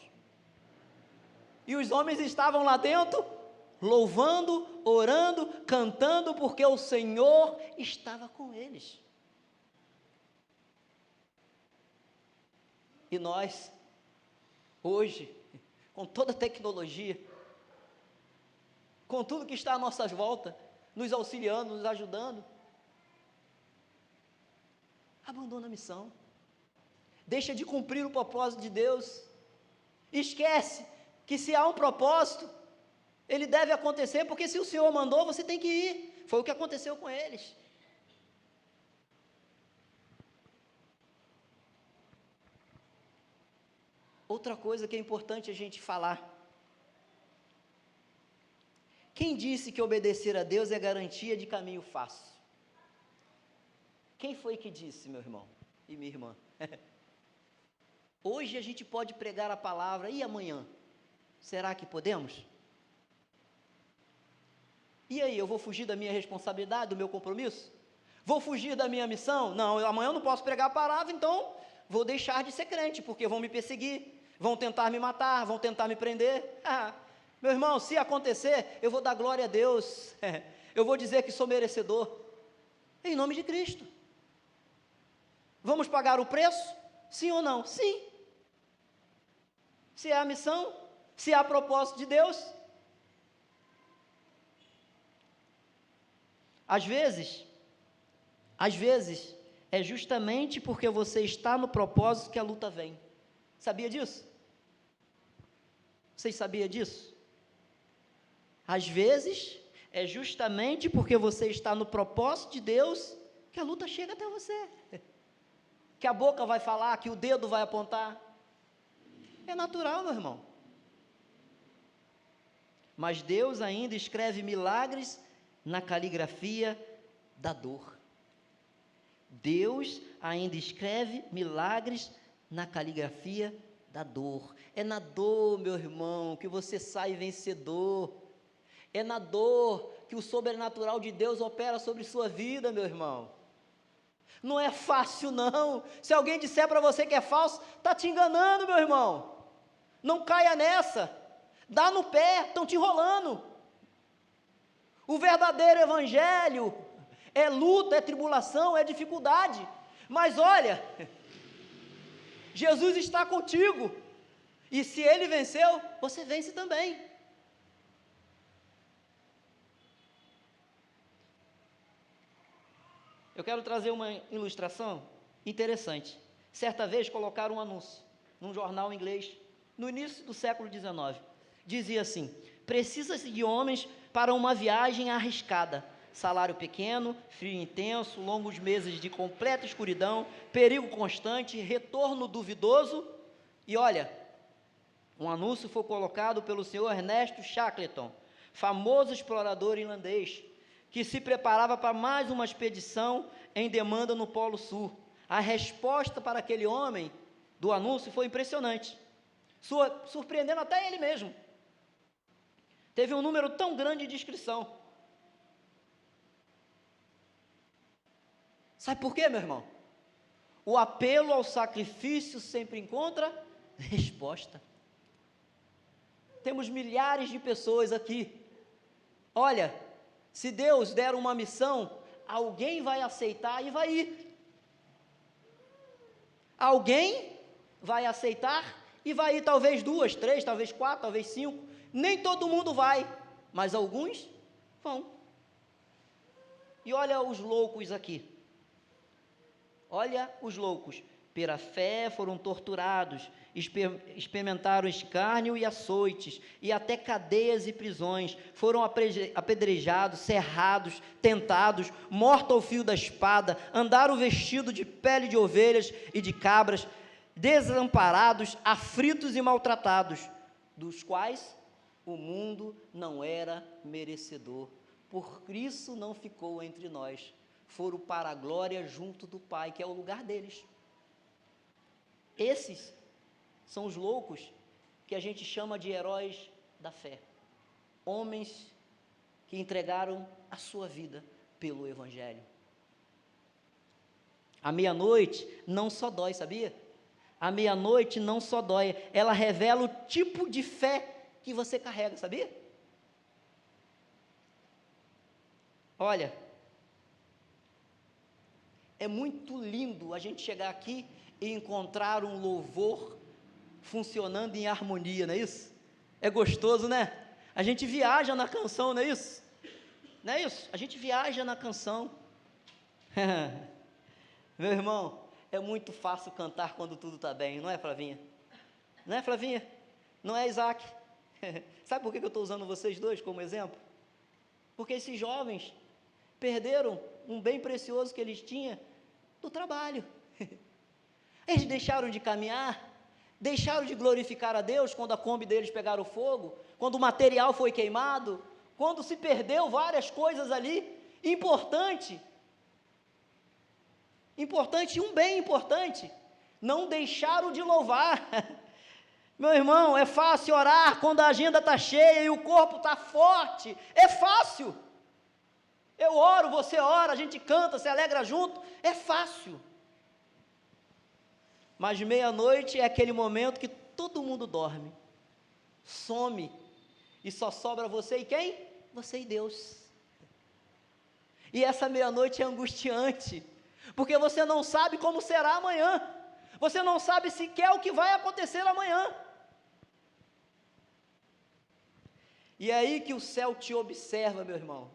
Speaker 7: E os homens estavam lá dentro, louvando, orando, cantando, porque o Senhor estava com eles. E nós, hoje, com toda a tecnologia, com tudo que está à nossa volta, nos auxiliando, nos ajudando, abandona a missão, deixa de cumprir o propósito de Deus, esquece que se há um propósito, ele deve acontecer, porque se o Senhor mandou, você tem que ir. Foi o que aconteceu com eles. Outra coisa que é importante a gente falar. Quem disse que obedecer a Deus é garantia de caminho fácil? Quem foi que disse, meu irmão e minha irmã? Hoje a gente pode pregar a palavra, e amanhã? Será que podemos? E aí, eu vou fugir da minha responsabilidade, do meu compromisso? Vou fugir da minha missão? Não, amanhã eu não posso pregar a palavra, então vou deixar de ser crente, porque vão me perseguir, vão tentar me matar, vão tentar me prender. Meu irmão, se acontecer, eu vou dar glória a Deus, eu vou dizer que sou merecedor, em nome de Cristo. Vamos pagar o preço? Sim ou não? Sim. Se é a missão, se é a propósito de Deus. Às vezes, é justamente porque você está no propósito que a luta vem. Sabia disso? Vocês sabiam disso? Às vezes, é justamente porque você está no propósito de Deus que a luta chega até você. Que a boca vai falar, que o dedo vai apontar. É natural, meu irmão. Mas Deus ainda escreve milagres na caligrafia da dor. Deus ainda escreve milagres na caligrafia da dor. É na dor, meu irmão, que você sai vencedor. É na dor que o sobrenatural de Deus opera sobre sua vida, meu irmão. Não é fácil, não. Se alguém disser para você que é falso, está te enganando, meu irmão. Não caia nessa. Dá no pé, estão te enrolando. O verdadeiro evangelho é luta, é tribulação, é dificuldade. Mas olha, Jesus está contigo. E se Ele venceu, você vence também. Eu quero trazer uma ilustração interessante. Certa vez colocaram um anúncio num jornal inglês, no início do século XIX. Dizia assim: precisa-se de homens para uma viagem arriscada. Salário pequeno, frio intenso, longos meses de completa escuridão, perigo constante, retorno duvidoso. E olha, um anúncio foi colocado pelo senhor Ernesto Shackleton, famoso explorador irlandês, que se preparava para mais uma expedição em demanda no Polo Sul. A resposta para aquele homem do anúncio foi impressionante, surpreendendo até ele mesmo. Teve um número tão grande de inscrição. Sabe por quê, meu irmão? O apelo ao sacrifício sempre encontra resposta. Temos milhares de pessoas aqui. Olha, se Deus der uma missão, alguém vai aceitar e vai ir. Alguém vai aceitar e vai ir, talvez 2, 3, talvez 4, talvez 5. Nem todo mundo vai, mas alguns vão. E olha os loucos aqui. Olha os loucos. Pela fé foram torturados, experimentaram escárnio e açoites, e até cadeias e prisões, foram apedrejados, cerrados, tentados, mortos ao fio da espada, andaram vestidos de pele de ovelhas e de cabras, desamparados, aflitos e maltratados, dos quais o mundo não era merecedor. Por isso não ficou entre nós, foram para a glória junto do Pai, que é o lugar deles. Esses são os loucos que a gente chama de heróis da fé. Homens que entregaram a sua vida pelo Evangelho. A meia-noite não só dói, sabia? A meia-noite não só dói, ela revela o tipo de fé que você carrega, sabia? Olha, é muito lindo a gente chegar aqui e encontrar um louvor funcionando em harmonia, não é isso? É gostoso, né? A gente viaja na canção, não é isso? Não é isso? A gente viaja na canção. Meu irmão, é muito fácil cantar quando tudo está bem, não é, Flavinha? Não é, Flavinha? Não é, Isaac? Sabe por que eu estou usando vocês dois como exemplo? Porque esses jovens perderam um bem precioso que eles tinham do trabalho. Eles deixaram de caminhar, deixaram de glorificar a Deus quando a Kombi deles pegaram fogo, quando o material foi queimado, quando se perdeu várias coisas ali, importante, um bem importante, não deixaram de louvar. Meu irmão, é fácil orar quando a agenda está cheia e o corpo está forte, é fácil. Eu oro, você ora, a gente canta, se alegra junto, é fácil. Mas meia-noite é aquele momento que todo mundo dorme, some, e só sobra você e quem? Você e Deus. E essa meia-noite é angustiante, porque você não sabe como será amanhã, você não sabe sequer o que vai acontecer amanhã. E é aí que o céu te observa, meu irmão.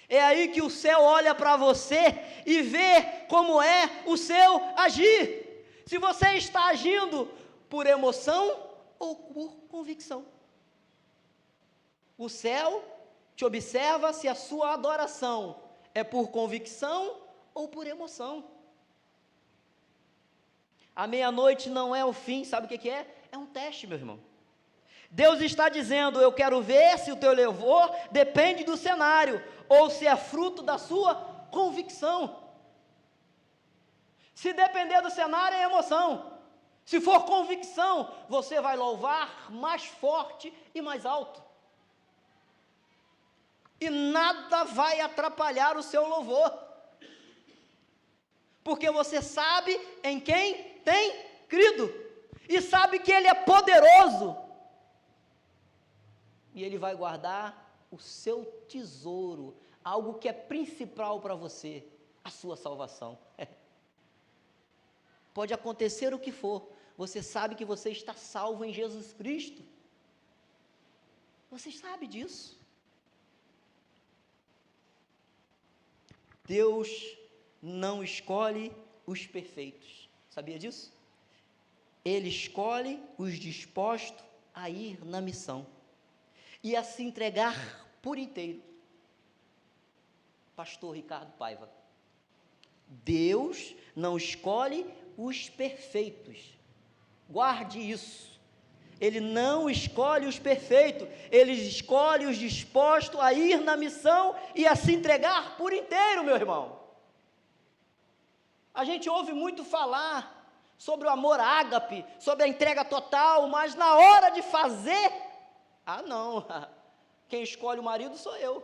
Speaker 7: É aí que o céu olha para você e vê como é o seu agir. Se você está agindo por emoção ou por convicção. O céu te observa se a sua adoração é por convicção ou por emoção. A meia-noite não é o fim, sabe o que é? É um teste, meu irmão. Deus está dizendo, eu quero ver se o teu louvor depende do cenário, ou se é fruto da sua convicção. Se depender do cenário, é emoção. Se for convicção, você vai louvar mais forte e mais alto. E nada vai atrapalhar o seu louvor. Porque você sabe em quem tem crido. E sabe que Ele é poderoso. E Ele vai guardar o seu tesouro, algo que é principal para você, a sua salvação. Pode acontecer o que for, você sabe que você está salvo em Jesus Cristo. Você sabe disso. Deus não escolhe os perfeitos, sabia disso? Ele escolhe os dispostos a ir na missão e a se entregar por inteiro. Pastor Ricardo Paiva. Deus não escolhe os perfeitos. Guarde isso. Ele não escolhe os perfeitos, Ele escolhe os dispostos a ir na missão e a se entregar por inteiro, meu irmão. A gente ouve muito falar sobre o amor ágape, sobre a entrega total, mas na hora de fazer, não, quem escolhe o marido sou eu.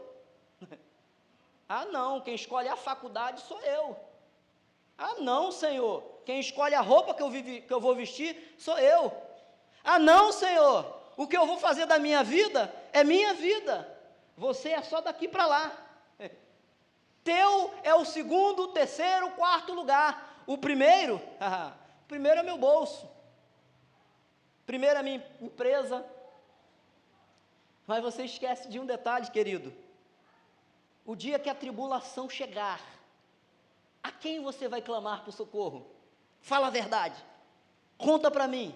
Speaker 7: Não, quem escolhe a faculdade sou eu. Não, Senhor, quem escolhe a roupa que eu vou vestir sou eu. Não, Senhor, o que eu vou fazer da minha vida é minha vida. Você é só daqui para lá. Teu é o segundo, terceiro, quarto lugar. O primeiro é meu bolso. Primeiro é minha empresa. Mas você esquece de um detalhe, querido. O dia que a tribulação chegar, a quem você vai clamar por socorro? Fala a verdade. Conta para mim.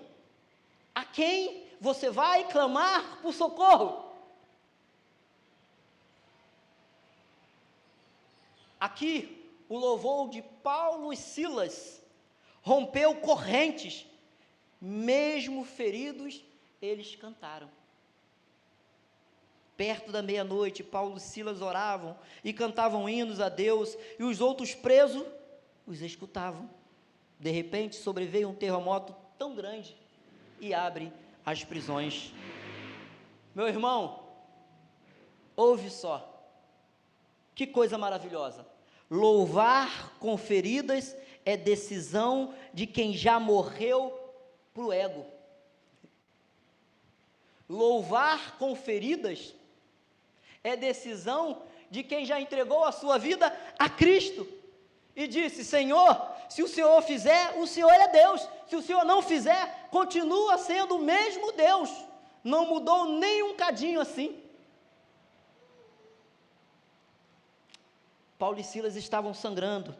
Speaker 7: A quem você vai clamar por socorro? Aqui, o louvor de Paulo e Silas rompeu correntes. Mesmo feridos, eles cantaram. Perto da meia-noite, Paulo e Silas oravam e cantavam hinos a Deus, e os outros presos os escutavam. De repente, sobreveio um terremoto tão grande e abre as prisões. Meu irmão, ouve só, que coisa maravilhosa. Louvar com feridas é decisão de quem já morreu para o ego. Louvar com feridas é decisão de quem já entregou a sua vida a Cristo e disse: Senhor, se o Senhor fizer, o Senhor é Deus. Se o Senhor não fizer, continua sendo o mesmo Deus. Não mudou nem um cadinho assim. Paulo e Silas estavam sangrando,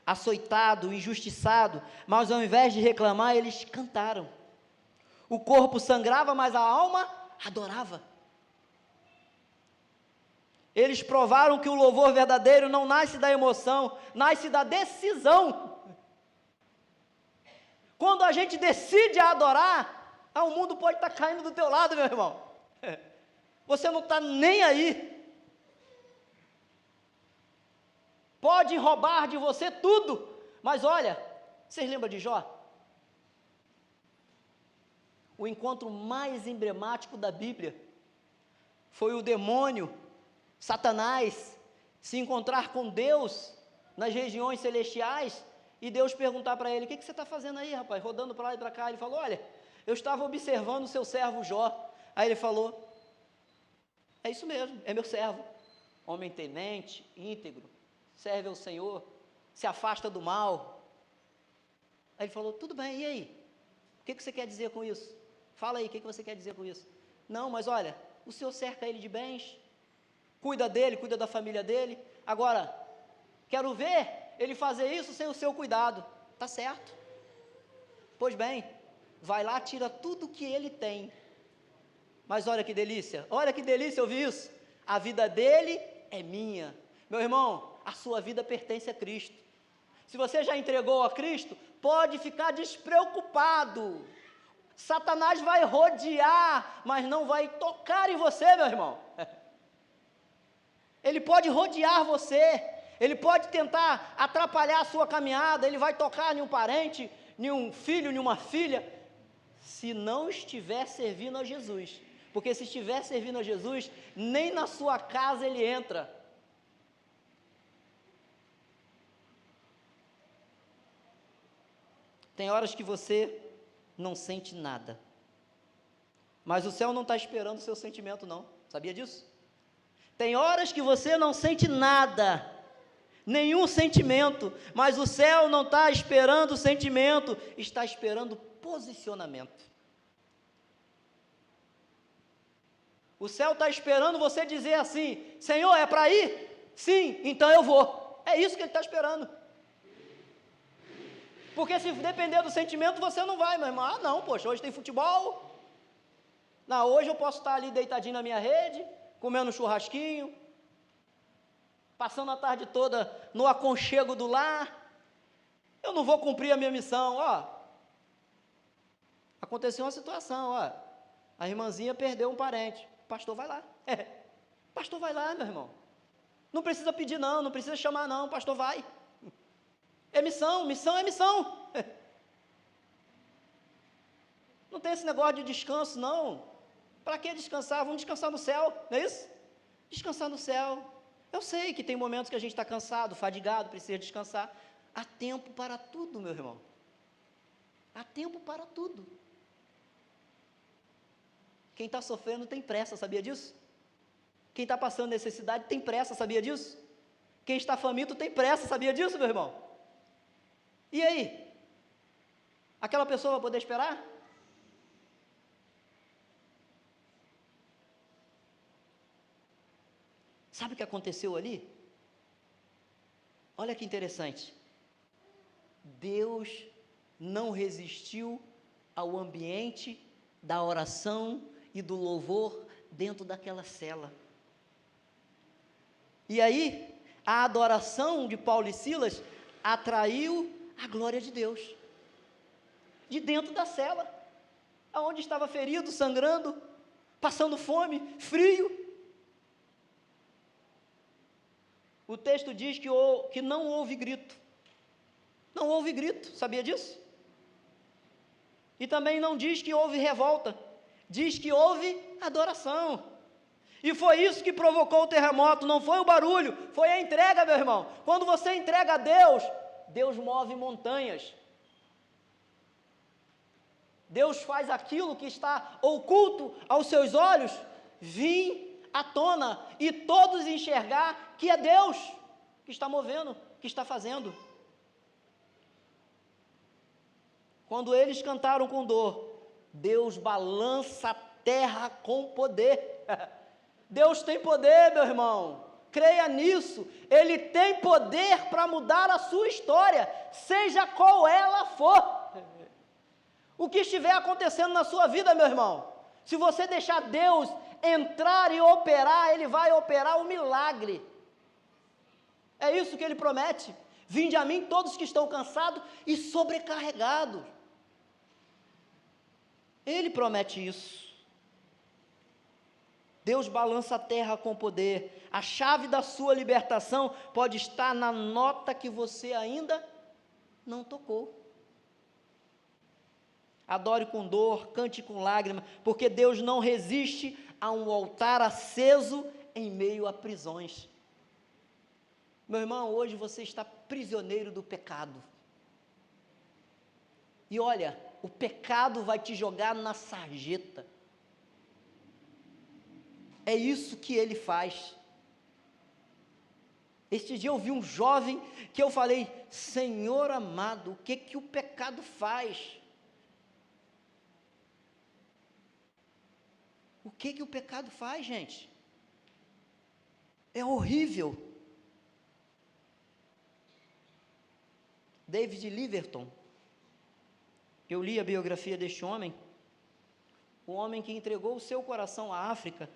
Speaker 7: açoitado, injustiçado, mas ao invés de reclamar, eles cantaram. O corpo sangrava, mas a alma adorava. Eles provaram que o louvor verdadeiro não nasce da emoção, nasce da decisão. Quando a gente decide adorar, o mundo pode estar caindo do teu lado, meu irmão. Você não está nem aí. Pode roubar de você tudo, mas olha, vocês lembram de Jó? O encontro mais emblemático da Bíblia foi o demônio, Satanás, se encontrar com Deus nas regiões celestiais e Deus perguntar para ele: o que você está fazendo aí, rapaz, rodando para lá e para cá? Ele falou: olha, eu estava observando o seu servo Jó. Aí ele falou: é isso mesmo, é meu servo, homem temente, íntegro, serve ao Senhor, se afasta do mal. Aí ele falou: tudo bem, e aí? O que você quer dizer com isso? Fala aí, o que você quer dizer com isso? Não, mas olha, o Senhor cerca ele de bens, cuida dele, cuida da família dele. Agora, quero ver ele fazer isso sem o seu cuidado. Tá certo. Pois bem, vai lá, tira tudo que ele tem. Mas olha que delícia ouvir isso. A vida dele é minha. Meu irmão, a sua vida pertence a Cristo. Se você já entregou a Cristo, pode ficar despreocupado. Satanás vai rodear, mas não vai tocar em você, meu irmão. Ele pode rodear você, ele pode tentar atrapalhar a sua caminhada, ele vai tocar em um parente, em um filho, em uma filha, se não estiver servindo a Jesus. Porque se estiver servindo a Jesus, nem na sua casa ele entra. Tem horas que você não sente nada, mas o céu não está esperando o seu sentimento não, sabia disso? Tem horas que você não sente nada, nenhum sentimento, mas o céu não está esperando o sentimento, está esperando posicionamento. O céu está esperando você dizer assim: Senhor, é para ir? Sim, então eu vou. É isso que ele está esperando. Porque se depender do sentimento, você não vai, meu irmão. Não, poxa, hoje tem futebol. Não, hoje eu posso estar ali deitadinho na minha rede, comendo um churrasquinho, passando a tarde toda no aconchego do lar. Eu não vou cumprir a minha missão. Aconteceu uma situação, a irmãzinha perdeu um parente. O pastor vai lá. Pastor vai lá, meu irmão. Não precisa pedir não, não precisa chamar não, o pastor vai. É missão, missão é missão. Não tem esse negócio de descanso, não. Para que descansar? Vamos descansar no céu, não é isso? Descansar no céu. Eu sei que tem momentos que a gente está cansado, fadigado, precisa descansar. Há tempo para tudo, meu irmão. Há tempo para tudo. Quem está sofrendo tem pressa, sabia disso? Quem está passando necessidade tem pressa, sabia disso? Quem está faminto tem pressa, sabia disso, meu irmão? E aí? Aquela pessoa vai poder esperar? Sabe o que aconteceu ali? Olha que interessante. Deus não resistiu ao ambiente da oração e do louvor dentro daquela cela. E aí, a adoração de Paulo e Silas atraiu a glória de Deus, de dentro da cela, aonde estava ferido, sangrando, passando fome, frio. O texto diz que não houve grito, não houve grito, sabia disso? E também não diz que houve revolta, diz que houve adoração. E foi isso que provocou o terremoto, não foi o barulho, foi a entrega, meu irmão. Quando você entrega a Deus, Deus move montanhas. Deus faz aquilo que está oculto aos seus olhos vir à tona e todos enxergar que é Deus que está movendo, que está fazendo. Quando eles cantaram com dor, Deus balança a terra com poder. Deus tem poder, meu irmão. Creia nisso, Ele tem poder para mudar a sua história, seja qual ela for. O que estiver acontecendo na sua vida, meu irmão, Se você deixar Deus entrar e operar, Ele vai operar um milagre. É isso que Ele promete. Vinde a mim todos que estão cansados e sobrecarregados. Ele promete isso. Deus balança a terra com poder. A chave da sua libertação pode estar na nota que você ainda não tocou. Adore com dor, cante com lágrimas, porque Deus não resiste a um altar aceso em meio a prisões. Meu irmão, hoje você está prisioneiro do pecado. E olha, o pecado vai te jogar na sarjeta. É isso que ele faz. Este dia eu vi um jovem que eu falei, Senhor amado, o que o pecado faz? O que o pecado faz, gente? É horrível. David Liverton, eu li a biografia deste homem, o homem que entregou o seu coração à África.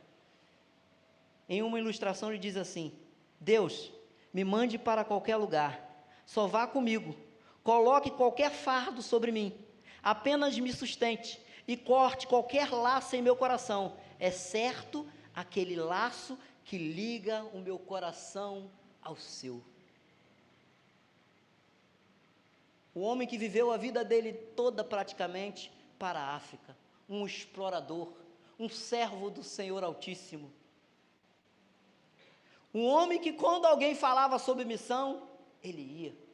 Speaker 7: Em uma ilustração ele diz assim: Deus, me mande para qualquer lugar, só vá comigo, coloque qualquer fardo sobre mim, apenas me sustente e corte qualquer laço em meu coração, exceto aquele laço que liga o meu coração ao seu. O homem que viveu a vida dele toda praticamente para a África, um explorador, um servo do Senhor Altíssimo. Um homem que quando alguém falava sobre missão, ele ia.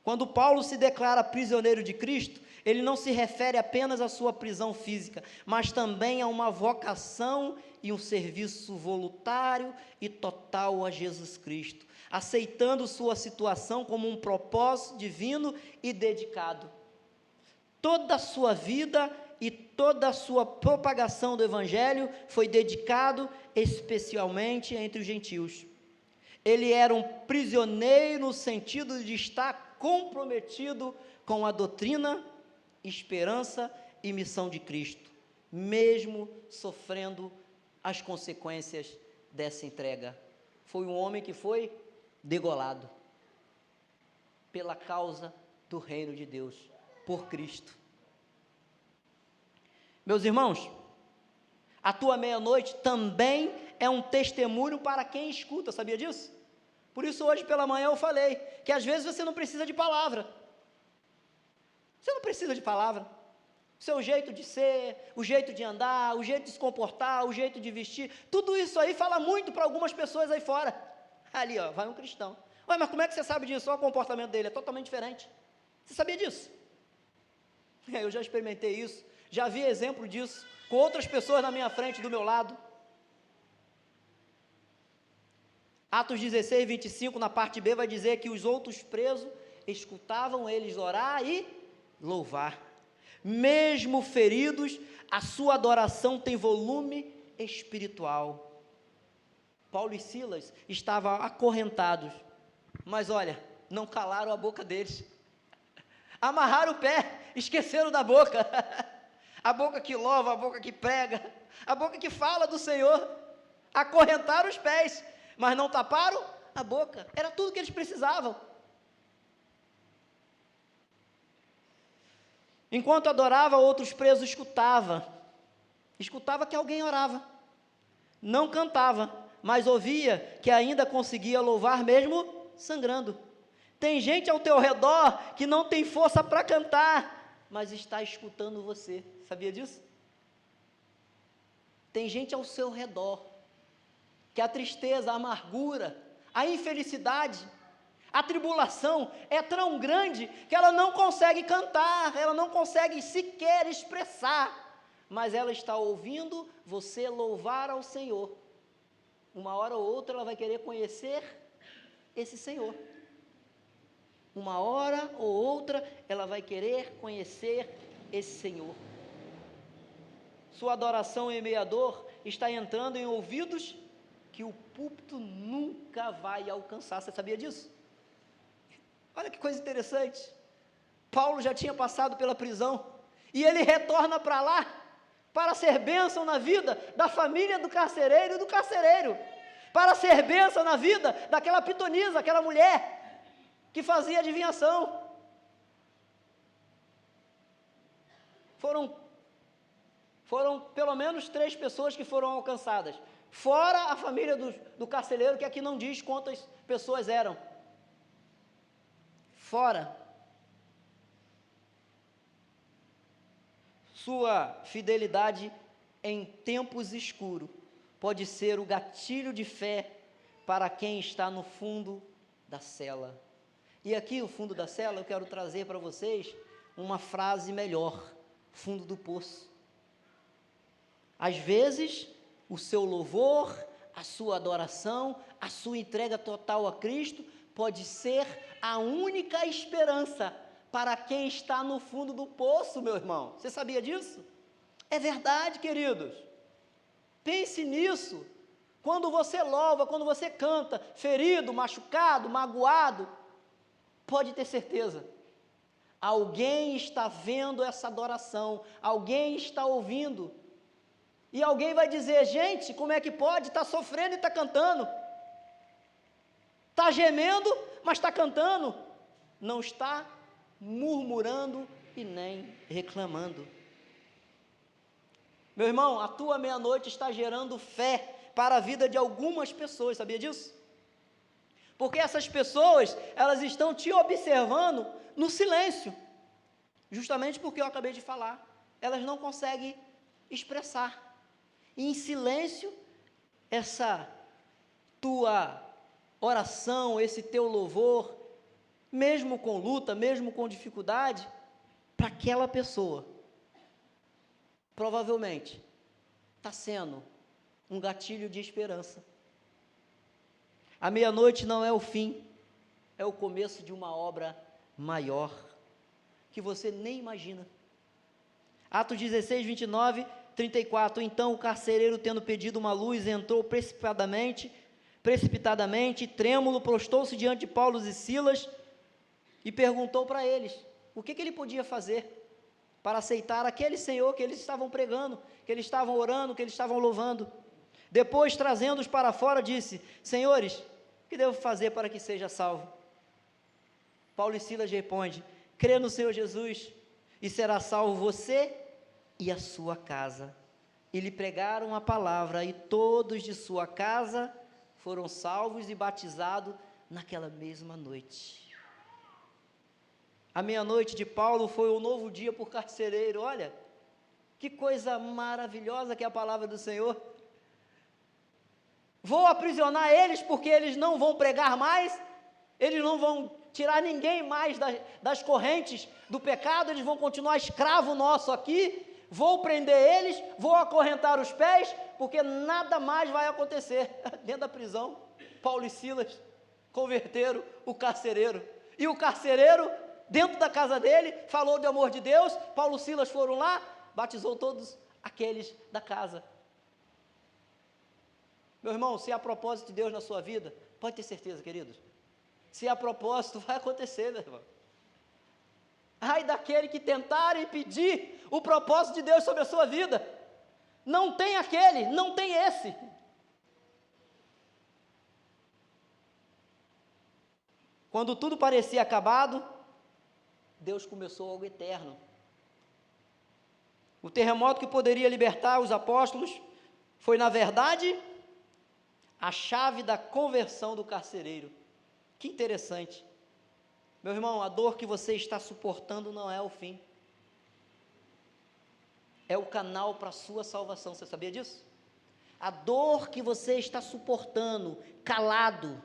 Speaker 7: Quando Paulo se declara prisioneiro de Cristo, ele não se refere apenas à sua prisão física, mas também a uma vocação e um serviço voluntário e total a Jesus Cristo, aceitando sua situação como um propósito divino e dedicado. Toda a sua vida e toda a sua propagação do Evangelho foi dedicado especialmente entre os gentios. Ele era um prisioneiro no sentido de estar comprometido com a doutrina, esperança e missão de Cristo, mesmo sofrendo as consequências dessa entrega. Foi um homem que foi degolado pela causa do reino de Deus, por Cristo. Meus irmãos, a tua meia-noite também é um testemunho para quem escuta, sabia disso? Por isso hoje pela manhã eu falei que às vezes você não precisa de palavra. Você não precisa de palavra. O seu jeito de ser, o jeito de andar, o jeito de se comportar, o jeito de vestir, tudo isso aí fala muito para algumas pessoas aí fora. Ali, ó, vai um cristão. Ué, mas como é que você sabe disso? Olha o comportamento dele, é totalmente diferente. Você sabia disso? Eu já experimentei isso, já vi exemplo disso, com outras pessoas na minha frente, do meu lado. Atos 16, 25, na parte B, vai dizer que os outros presos escutavam eles orar e louvar. Mesmo feridos, a sua adoração tem volume espiritual. Paulo e Silas estavam acorrentados, mas olha, não calaram a boca deles. Amarraram o pé, esqueceram da boca. A boca que louva, a boca que prega, a boca que fala do Senhor. Acorrentaram os pés, mas não taparam a boca. Era tudo que eles precisavam. Enquanto adorava, outros presos escutavam que alguém orava. Não cantava, mas ouvia que ainda conseguia louvar mesmo sangrando. Tem gente ao teu redor que não tem força para cantar, mas está escutando você. Sabia disso? Tem gente ao seu redor que a tristeza, a amargura, a infelicidade, a tribulação é tão grande que ela não consegue cantar, ela não consegue sequer expressar, mas ela está ouvindo você louvar ao Senhor. Uma hora ou outra ela vai querer conhecer esse Senhor. Uma hora ou outra ela vai querer conhecer esse Senhor. Sua adoração em meia dor está entrando em ouvidos que o púlpito nunca vai alcançar. Você sabia disso? Olha que coisa interessante. Paulo já tinha passado pela prisão e ele retorna para lá, para ser bênção na vida da família do carcereiro e do carcereiro, para ser bênção na vida daquela pitonisa, aquela mulher que fazia adivinhação. Foram pelo menos 3 pessoas que foram alcançadas, fora a família do carcereiro, que aqui não diz quantas pessoas eram. Fora. Sua fidelidade em tempos escuros pode ser o gatilho de fé para quem está no fundo da cela. E aqui, o fundo da cela, eu quero trazer para vocês uma frase melhor: fundo do poço. Às vezes, o seu louvor, a sua adoração, a sua entrega total a Cristo pode ser a única esperança para quem está no fundo do poço, meu irmão. Você sabia disso? É verdade, queridos. Pense nisso. Quando você louva, quando você canta, ferido, machucado, magoado, pode ter certeza, alguém está vendo essa adoração, alguém está ouvindo, e alguém vai dizer: gente, como é que pode? Está sofrendo e está cantando, está gemendo, mas está cantando, não está murmurando e nem reclamando. Meu irmão, a tua meia-noite está gerando fé para a vida de algumas pessoas, sabia disso? Porque essas pessoas, elas estão te observando no silêncio, justamente porque eu acabei de falar, elas não conseguem expressar, e em silêncio, essa tua oração, esse teu louvor, mesmo com luta, mesmo com dificuldade, para aquela pessoa, provavelmente, está sendo um gatilho de esperança. A meia-noite não é o fim, é o começo de uma obra maior, que você nem imagina. Atos 16, 29, 34, então o carcereiro, tendo pedido uma luz, entrou precipitadamente, trêmulo, prostou-se diante de Paulo e Silas, e perguntou para eles, o que ele podia fazer para aceitar aquele Senhor que eles estavam pregando, que eles estavam orando, que eles estavam louvando. Depois, trazendo-os para fora, disse: senhores, o que devo fazer para que seja salvo? Paulo e Silas respondem: crê no Senhor Jesus, e será salvo você e a sua casa. E lhe pregaram a palavra, e todos de sua casa foram salvos e batizados naquela mesma noite. A meia-noite de Paulo foi um novo dia para o carcereiro. Olha, que coisa maravilhosa que é a palavra do Senhor. Vou aprisionar eles porque eles não vão pregar mais, eles não vão tirar ninguém mais das correntes do pecado, eles vão continuar escravo nosso aqui, vou prender eles, vou acorrentar os pés, porque nada mais vai acontecer. Dentro da prisão, Paulo e Silas converteram o carcereiro, e o carcereiro, dentro da casa dele, falou do amor de Deus. Paulo e Silas foram lá, batizou todos aqueles da casa. Meu irmão, se há propósito de Deus na sua vida, pode ter certeza, queridos, se há propósito, vai acontecer, meu irmão. Ai daquele que tentar impedir o propósito de Deus sobre a sua vida. Não tem aquele, não tem esse. Quando tudo parecia acabado, Deus começou algo eterno. O terremoto que poderia libertar os apóstolos foi, na verdade, a chave da conversão do carcereiro. Que interessante. Meu irmão, a dor que você está suportando não é o fim. É o canal para a sua salvação. Você sabia disso? A dor que você está suportando, calado,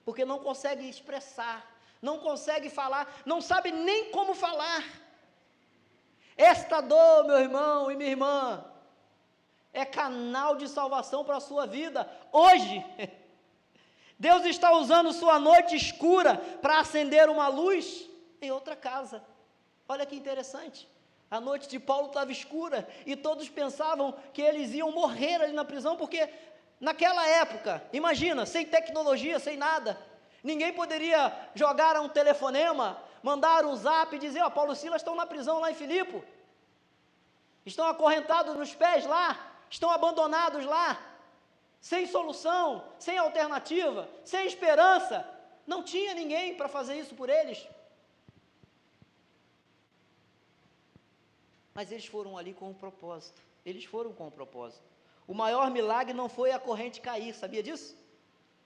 Speaker 7: porque não consegue expressar, não consegue falar, não sabe nem como falar. Esta dor, meu irmão e minha irmã, é canal de salvação para a sua vida. Hoje, Deus está usando sua noite escura para acender uma luz em outra casa. Olha que interessante. A noite de Paulo estava escura e todos pensavam que eles iam morrer ali na prisão, porque naquela época, imagina, sem tecnologia, sem nada, ninguém poderia jogar um telefonema, mandaram um zap e dizer, ó, Paulo e Silas estão na prisão lá em Filipe. Estão acorrentados nos pés lá, estão abandonados lá, sem solução, sem alternativa, sem esperança. Não tinha ninguém para fazer isso por eles. Mas eles foram ali com um propósito. Eles foram com um propósito. O maior milagre não foi a corrente cair, sabia disso?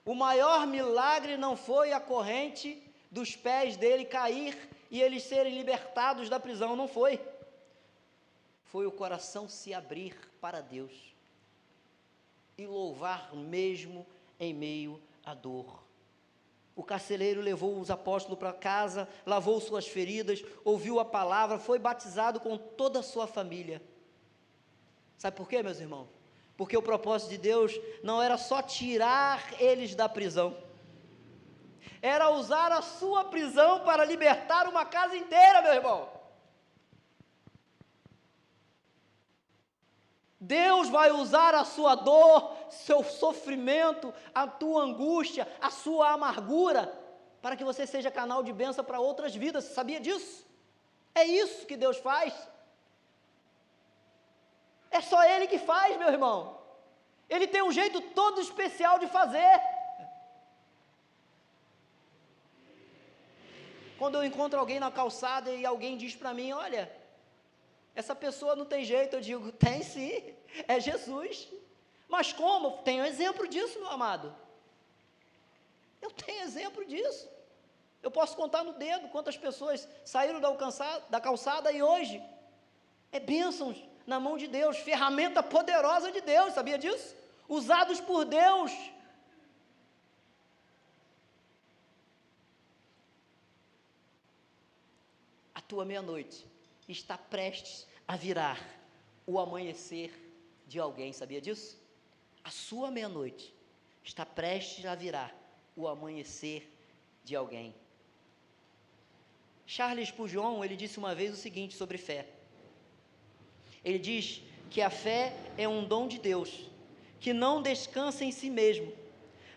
Speaker 7: O maior milagre não foi a corrente dos pés dele cair e eles serem libertados da prisão, não foi. Foi o coração se abrir para Deus e louvar mesmo em meio à dor. O carcereiro levou os apóstolos para casa, lavou suas feridas, ouviu a palavra, foi batizado com toda a sua família. Sabe por quê, meus irmãos? Porque o propósito de Deus não era só tirar eles da prisão, era usar a sua prisão para libertar uma casa inteira, meu irmão. Deus vai usar a sua dor, seu sofrimento, a tua angústia, a sua amargura, para que você seja canal de bênção para outras vidas. Você sabia disso? É isso que Deus faz. É só Ele que faz, meu irmão. Ele tem um jeito todo especial de fazer. Quando eu encontro alguém na calçada e alguém diz para mim, olha, essa pessoa não tem jeito, eu digo, tem sim, é Jesus. Mas como? Tenho exemplo disso, meu amado. Eu tenho exemplo disso. Eu posso contar no dedo quantas pessoas saíram da calçada e hoje é bênçãos na mão de Deus, ferramenta poderosa de Deus, sabia disso? Usados por Deus. A tua meia-noite está prestes a virar o amanhecer de alguém, sabia disso? A sua meia-noite está prestes a virar o amanhecer de alguém. Charles Spurgeon, ele disse uma vez o seguinte sobre fé. Ele diz que a fé é um dom de Deus, que não descansa em si mesmo,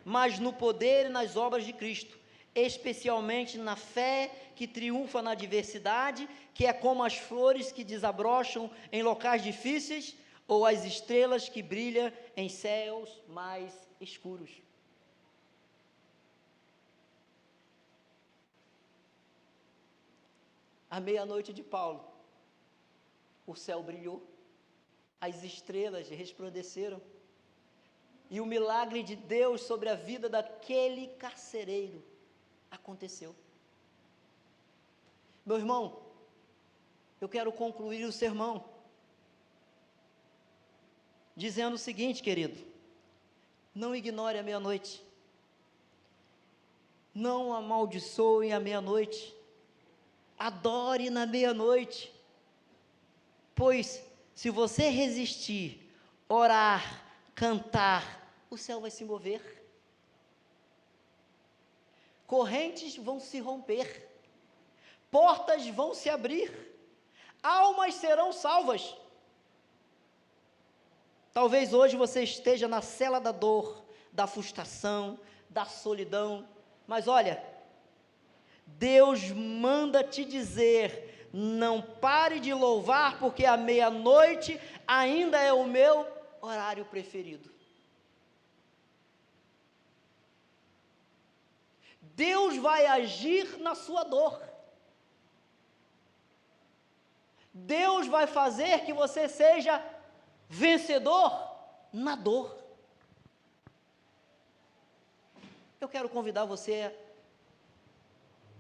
Speaker 7: mas no poder e nas obras de Cristo, especialmente na fé que triunfa na adversidade, que é como as flores que desabrocham em locais difíceis, ou as estrelas que brilham em céus mais escuros. À meia-noite de Paulo, o céu brilhou, as estrelas resplandeceram, e o milagre de Deus sobre a vida daquele carcereiro aconteceu. Meu irmão, eu quero concluir o sermão dizendo o seguinte, querido: não ignore a meia-noite, não amaldiçoe a meia-noite, adore na meia-noite, pois se você resistir, orar, cantar, o céu vai se mover, correntes vão se romper, portas vão se abrir, almas serão salvas. Talvez hoje você esteja na cela da dor, da frustração, da solidão, mas olha, Deus manda te dizer, não pare de louvar, porque a meia-noite ainda é o meu horário preferido. Deus vai agir na sua dor. Deus vai fazer que você seja vencedor na dor. Eu quero convidar você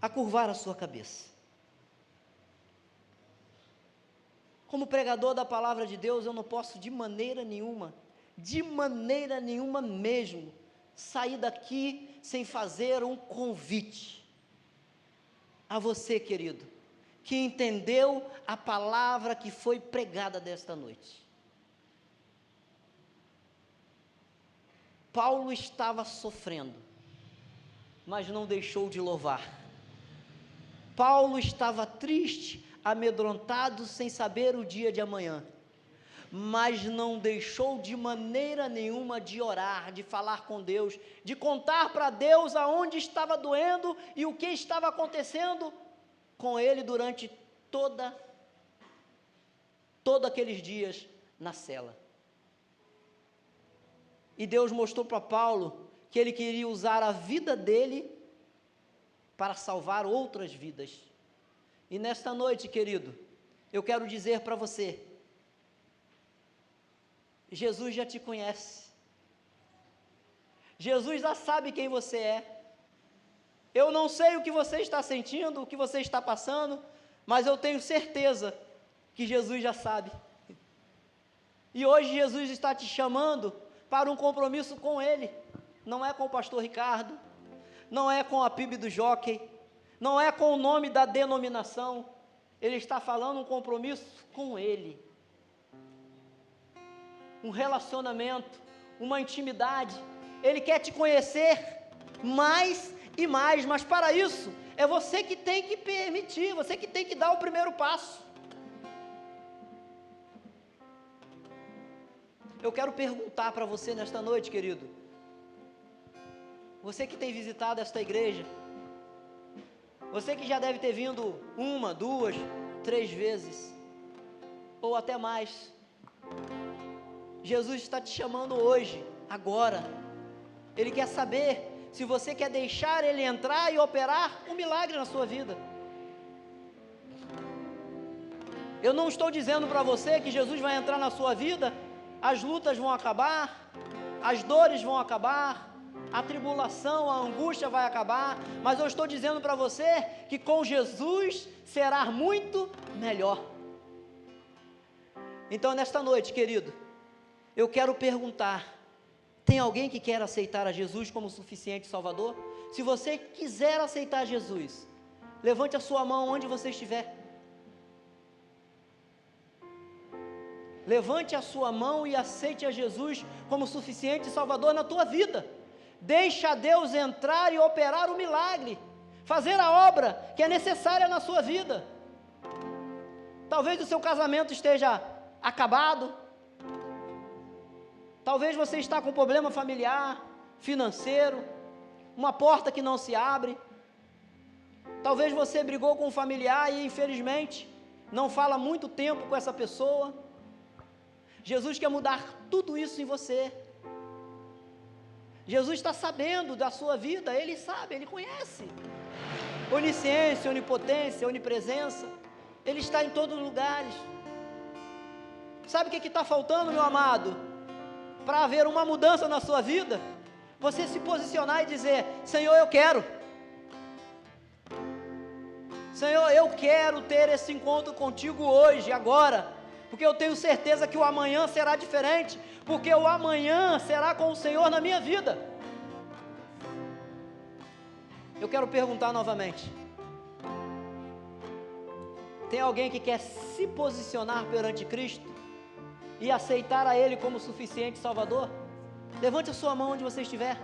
Speaker 7: a curvar a sua cabeça. Como pregador da palavra de Deus, eu não posso de maneira nenhuma mesmo, sair daqui sem fazer um convite a você, querido, que entendeu a palavra que foi pregada desta noite. Paulo estava sofrendo, mas não deixou de louvar. Paulo estava triste, amedrontado, sem saber o dia de amanhã, mas não deixou de maneira nenhuma de orar, de falar com Deus, de contar para Deus aonde estava doendo e o que estava acontecendo, com ele durante todos aqueles dias na cela. E Deus mostrou para Paulo que ele queria usar a vida dele para salvar outras vidas. E nesta noite, querido, eu quero dizer para você, Jesus já te conhece. Jesus já sabe quem você é. Eu não sei o que você está sentindo, o que você está passando, mas eu tenho certeza que Jesus já sabe. E hoje Jesus está te chamando para um compromisso com Ele. Não é com o pastor Ricardo, não é com a PIB do Jockey, não é com o nome da denominação. Ele está falando um compromisso com Ele. Um relacionamento, uma intimidade. Ele quer te conhecer mais e mais, mas para isso, é você que tem que permitir, você que tem que dar o primeiro passo. Eu quero perguntar para você nesta noite, querido, você que tem visitado esta igreja, você que já deve ter vindo 1, 2, 3 vezes, ou até mais, Jesus está te chamando hoje, agora. Ele quer saber se você quer deixar Ele entrar e operar um milagre na sua vida. Eu não estou dizendo para você que Jesus vai entrar na sua vida, as lutas vão acabar, as dores vão acabar, a tribulação, a angústia vai acabar, mas eu estou dizendo para você que com Jesus será muito melhor. Então, nesta noite, querido, eu quero perguntar, tem alguém que quer aceitar a Jesus como suficiente Salvador? Se você quiser aceitar Jesus, levante a sua mão onde você estiver. Levante a sua mão e aceite a Jesus como suficiente Salvador na tua vida. Deixa Deus entrar e operar o milagre, fazer a obra que é necessária na sua vida. Talvez o seu casamento esteja acabado, talvez você está com problema familiar, financeiro, uma porta que não se abre, talvez você brigou com um familiar e infelizmente não fala há muito tempo com essa pessoa. Jesus quer mudar tudo isso em você. Jesus está sabendo da sua vida, Ele sabe, Ele conhece. Onisciência, onipotência, onipresença, Ele está em todos os lugares. Sabe o que está faltando, meu amado? Para haver uma mudança na sua vida, você se posicionar e dizer: Senhor, eu quero. Senhor, eu quero ter esse encontro contigo hoje, agora. Porque eu tenho certeza que o amanhã será diferente, porque o amanhã será com o Senhor na minha vida. Eu quero perguntar novamente, tem alguém que quer se posicionar perante Cristo e aceitar a Ele como suficiente Salvador? Levante a sua mão onde você estiver.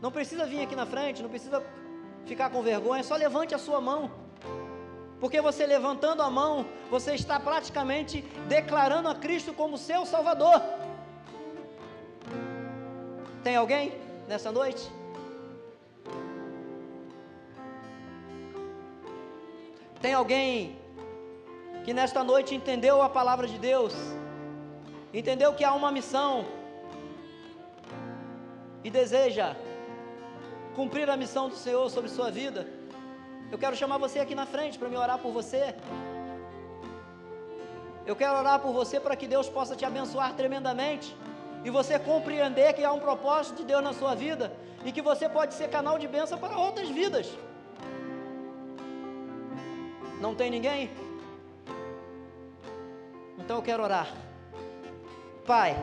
Speaker 7: Não precisa vir aqui na frente, não precisa ficar com vergonha, só levante a sua mão. Porque você levantando a mão, você está praticamente declarando a Cristo como seu Salvador. Tem alguém nessa noite? Tem alguém que nesta noite entendeu a palavra de Deus, entendeu que há uma missão e deseja cumprir a missão do Senhor sobre sua vida? Eu quero chamar você aqui na frente para me orar por você. Eu quero orar por você para que Deus possa te abençoar tremendamente e você compreender que há um propósito de Deus na sua vida e que você pode ser canal de bênção para outras vidas. Não tem ninguém? Então eu quero orar. Pai,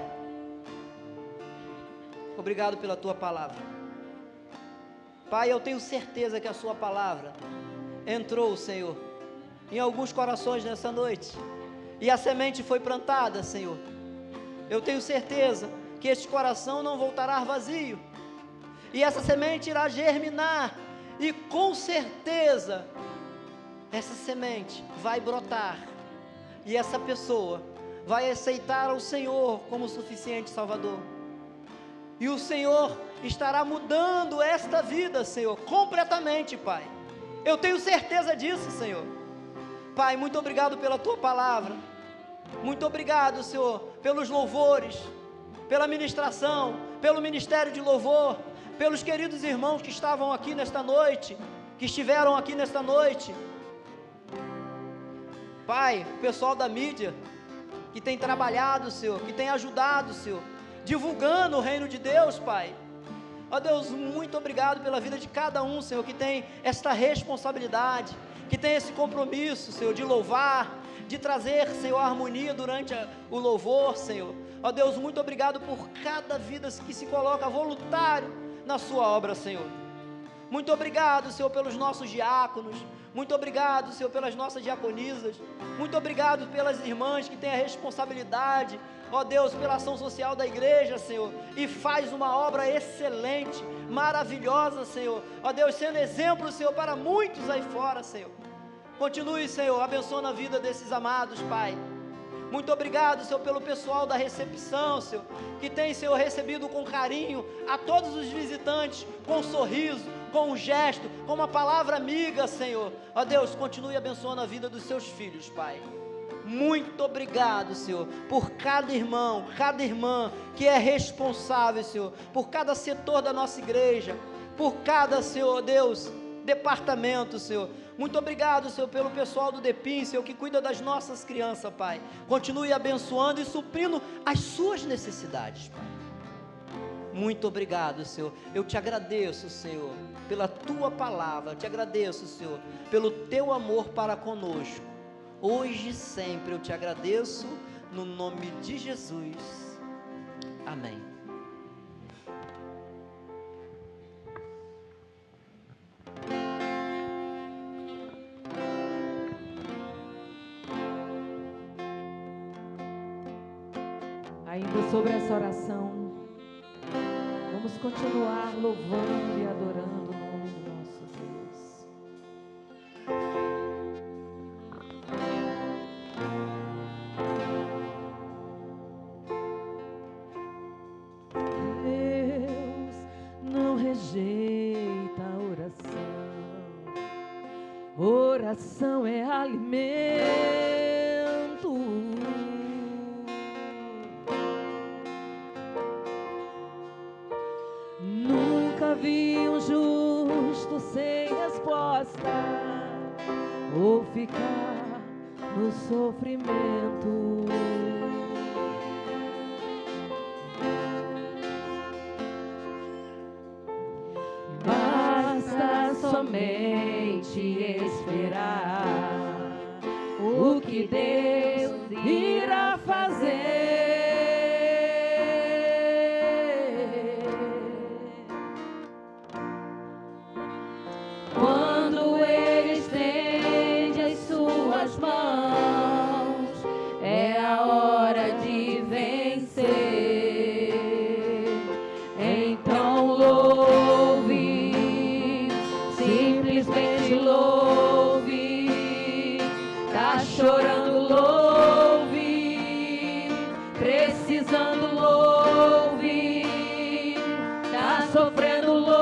Speaker 7: obrigado pela Tua palavra. Pai, eu tenho certeza que a Sua palavra entrou, Senhor, em alguns corações nessa noite, e a semente foi plantada, Senhor. Eu tenho certeza que este coração não voltará vazio, e essa semente irá germinar, e com certeza, essa semente vai brotar, e essa pessoa vai aceitar o Senhor como suficiente Salvador. E o Senhor estará mudando esta vida, Senhor, completamente, Pai. Eu tenho certeza disso, Senhor. Pai, muito obrigado pela Tua palavra. Muito obrigado, Senhor, pelos louvores, pela ministração, pelo ministério de louvor, pelos queridos irmãos que estavam aqui nesta noite, que estiveram aqui nesta noite. Pai, o pessoal da mídia, que tem trabalhado, Senhor, que tem ajudado, Senhor, divulgando o reino de Deus, Pai. Ó Deus, muito obrigado pela vida de cada um, Senhor, que tem esta responsabilidade, que tem esse compromisso, Senhor, de louvar, de trazer, Senhor, a harmonia durante o louvor, Senhor. Ó Deus, muito obrigado por cada vida que se coloca voluntário na sua obra, Senhor. Muito obrigado, Senhor, pelos nossos diáconos. Muito obrigado, Senhor, pelas nossas diaconisas. Muito obrigado pelas irmãs que têm a responsabilidade, ó Deus, pela ação social da igreja, Senhor, e faz uma obra excelente, maravilhosa, Senhor, ó Deus, sendo exemplo, Senhor, para muitos aí fora, Senhor. Continue, Senhor, abençoando a vida desses amados, Pai. Muito obrigado, Senhor, pelo pessoal da recepção, Senhor, que tem, Senhor, recebido com carinho a todos os visitantes, com um sorriso, com um gesto, com uma palavra amiga, Senhor. Ó Deus, continue abençoando a vida dos seus filhos, Pai. Muito obrigado, Senhor, por cada irmão, cada irmã que é responsável, Senhor, por cada setor da nossa igreja, por cada, Senhor, Deus, departamento, Senhor. Muito obrigado, Senhor, pelo pessoal do DEPIM, Senhor, que cuida das nossas crianças, Pai. Continue abençoando e suprindo as suas necessidades, Pai. Muito obrigado, Senhor. Eu te agradeço, Senhor, pela Tua palavra. Eu te agradeço, Senhor, pelo Teu amor para conosco. Hoje e sempre eu te agradeço, no nome de Jesus. Amém.
Speaker 2: Ainda sobre essa oração, vamos continuar louvando e adorando o nome do nosso Deus. Deus não rejeita a oração. Oração é alimento. Nunca vi um justo sem resposta ou ficar no sofrimento. Basta somente esperar o que Deus irá fazer. Quando Ele estende as suas mãos, é a hora de vencer. Então louve, simplesmente louve. Tá chorando, louve. Precisando, louve. Tá sofrendo, louve.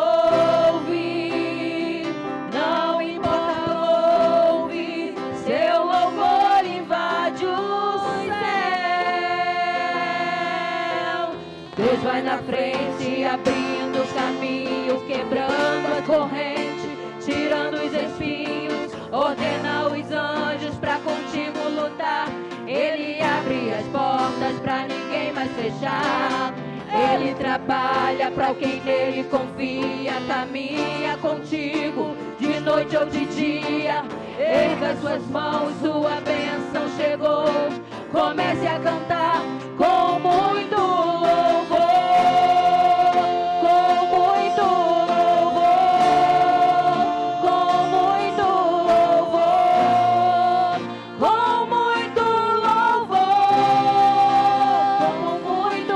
Speaker 2: Deus vai na frente, abrindo os caminhos, quebrando as correntes, tirando os espinhos, ordena os anjos pra contigo lutar. Ele abre as portas pra ninguém mais fechar. Ele trabalha pra quem nele confia, caminha contigo de noite ou de dia. Erga suas mãos, sua bênção chegou. Comece a cantar com muito louvor, com muito louvor, com muito louvor, com muito louvor, com muito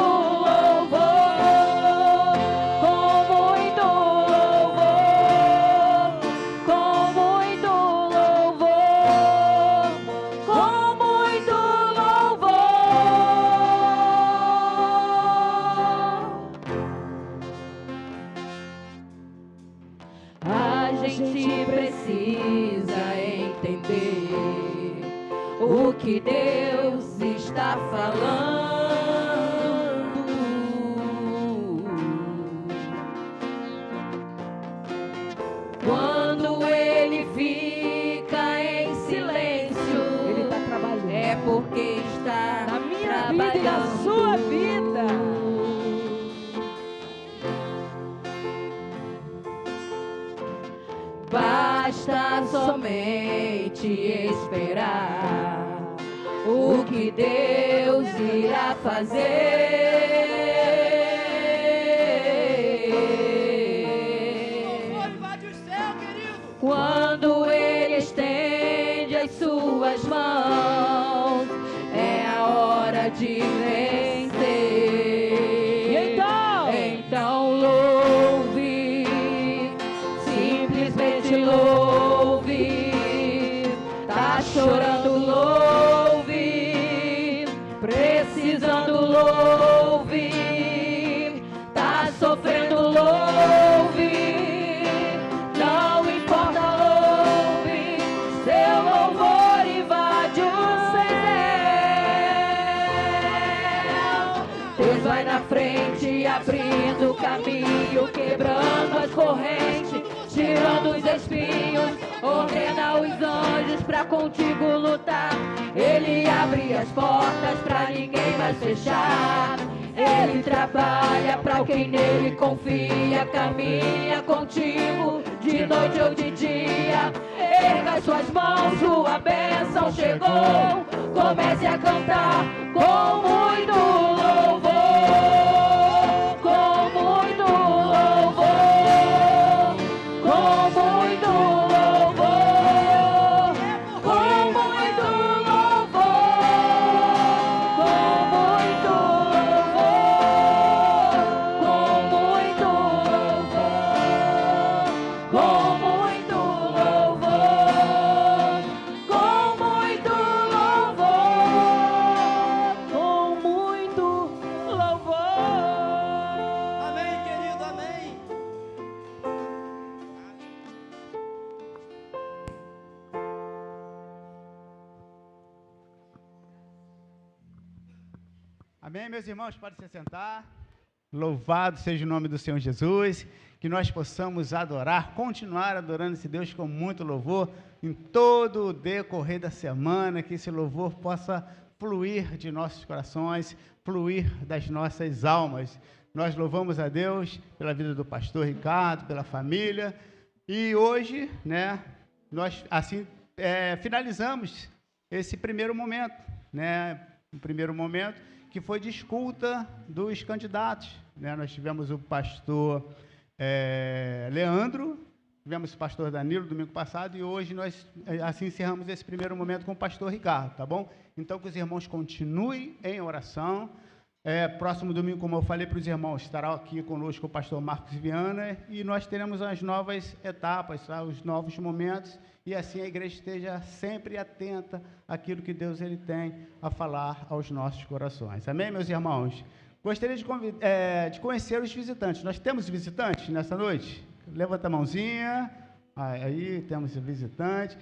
Speaker 2: louvor, com muito louvor, com muito louvor, com muito louvor.
Speaker 3: precisa entender o que Deus está falando. Quando ele fica em silêncio,
Speaker 2: Ele está trabalhando.
Speaker 3: é porque está
Speaker 2: Na minha
Speaker 3: trabalhando.
Speaker 2: vida e na sua vida.
Speaker 3: Basta somente esperar o que Deus irá fazer. Quando Ele estende as suas mãos, é a hora de vencer. Então louve, simplesmente louve. Tá chorando, louve. Precisando, louve. Tá sofrendo, louve. Não importa, louve. Seu louvor invade o céu. Deus vai na frente, abrindo o caminho, quebrando as correntes, tirando os espinhos, ordena os anjos pra contigo lutar. Ele abre as portas pra ninguém mais fechar. Ele trabalha pra quem nele confia, caminha contigo de noite ou de dia. Erga as suas mãos, sua bênção chegou. Comece a cantar com muito louvor, com muito louvor, com muito louvor, com muito louvor, com muito louvor, com muito louvor, com muito louvor, com muito louvor, com muito louvor.
Speaker 7: Amém, querido, amém.
Speaker 5: Amém, meus irmãos, pode se sentar. Louvado seja o nome do Senhor Jesus, que nós possamos adorar, continuar adorando esse Deus com muito louvor em todo o decorrer da semana, que esse louvor possa fluir de nossos corações, fluir das nossas almas. Nós louvamos a Deus pela vida do pastor Ricardo, pela família, e hoje, né, nós assim finalizamos esse primeiro momento, né, um primeiro momento que foi de escuta dos candidatos, né? Nós tivemos o pastor Leandro, tivemos o pastor Danilo domingo passado, e hoje nós assim encerramos esse primeiro momento com o pastor Ricardo, tá bom? Então que os irmãos continuem em oração. Próximo domingo, como eu falei para os irmãos, estará aqui conosco o pastor Marcos Viana, e nós teremos as novas etapas, tá? Os novos momentos, e assim a igreja esteja sempre atenta àquilo que Deus ele tem a falar aos nossos corações. Amém, meus irmãos? Gostaria de conhecer os visitantes. Nós temos visitantes nessa noite? Levanta a mãozinha. Aí temos visitantes.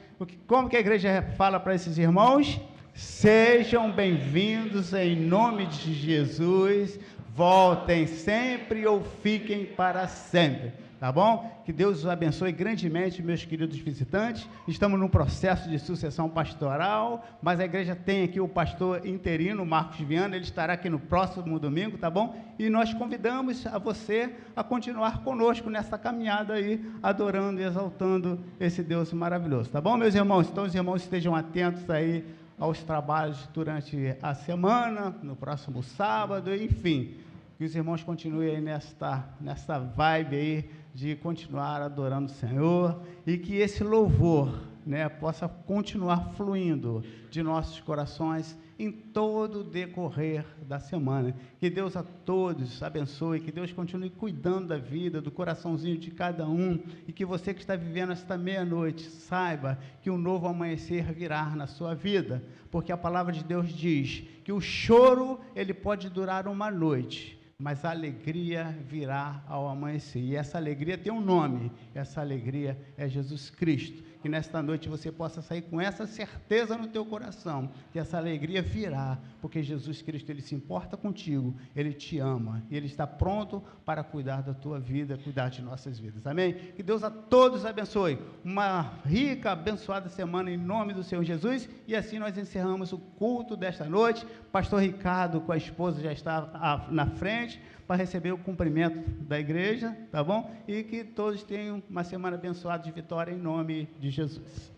Speaker 5: Como que a igreja fala para esses irmãos? Sejam bem-vindos em nome de Jesus. Voltem sempre ou fiquem para sempre. Tá bom? Que Deus os abençoe grandemente, meus queridos visitantes. Estamos num processo de sucessão pastoral, mas a igreja tem aqui o pastor interino, Marcos Viana, ele estará aqui no próximo domingo, tá bom? E nós convidamos a você a continuar conosco nessa caminhada aí, adorando e exaltando esse Deus maravilhoso, tá bom, meus irmãos? Então, os irmãos estejam atentos aí aos trabalhos durante a semana, no próximo sábado, enfim, que os irmãos continuem aí nessa vibe aí de continuar adorando o Senhor, e que esse louvor, né, possa continuar fluindo de nossos corações em todo o decorrer da semana. Que Deus a todos abençoe, que Deus continue cuidando da vida, do coraçãozinho de cada um, e que você que está vivendo esta meia-noite saiba que um novo amanhecer virá na sua vida, porque a palavra de Deus diz que o choro ele pode durar uma noite, mas a alegria virá ao amanhecer, e essa alegria tem um nome, essa alegria é Jesus Cristo. que nesta noite você possa sair com essa certeza no teu coração, que essa alegria virá, porque Jesus Cristo, Ele se importa contigo, Ele te ama, e Ele está pronto para cuidar da tua vida, cuidar de nossas vidas, amém? Que Deus a todos abençoe, uma rica, abençoada semana em nome do Senhor Jesus, e assim nós encerramos o culto desta noite. Pastor Ricardo com a esposa já está na frente, para receber o cumprimento da igreja, tá bom? E que todos tenham uma semana abençoada de vitória em nome de Jesus.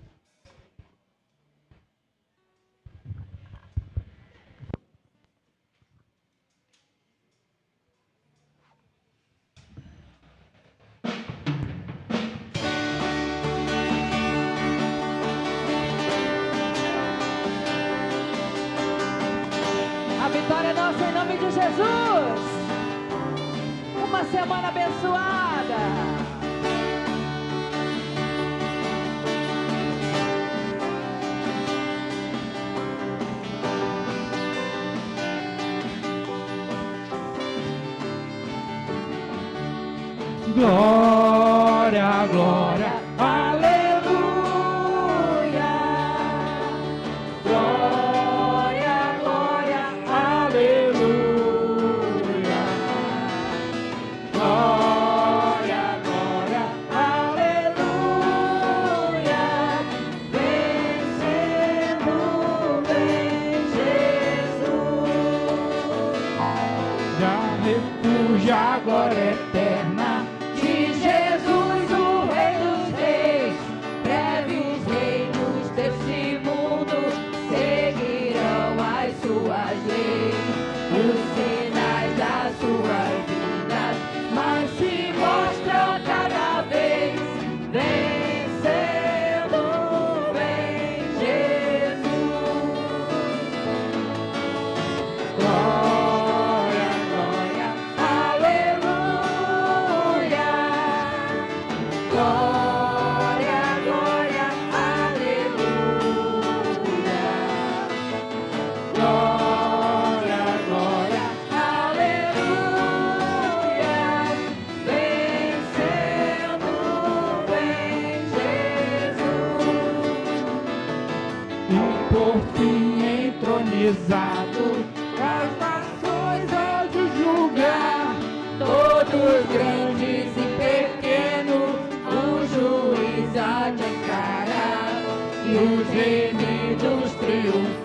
Speaker 2: A vitória é nossa em nome de Jesus. Uma semana abençoada.
Speaker 3: Glória, glória, aleluia. Glória, glória, aleluia. Glória, glória, aleluia. Vencendo vem Jesus. Já refúgio a glória eterna de Jesus, o Rei dos Reis. Breve os reinos desse mundo seguirão as suas leis, os sinais das suas vidas, mas se mostram cada vez. Vencendo vem Jesus. Glória, glória, aleluia. Glória, glória, aleluia. Glória, glória, aleluia. Vencendo vem Jesus. E por fim entronizado, as nações há de julgar, todos grandes e pequenos, o juiz há de encarar, e os remidos triunfar.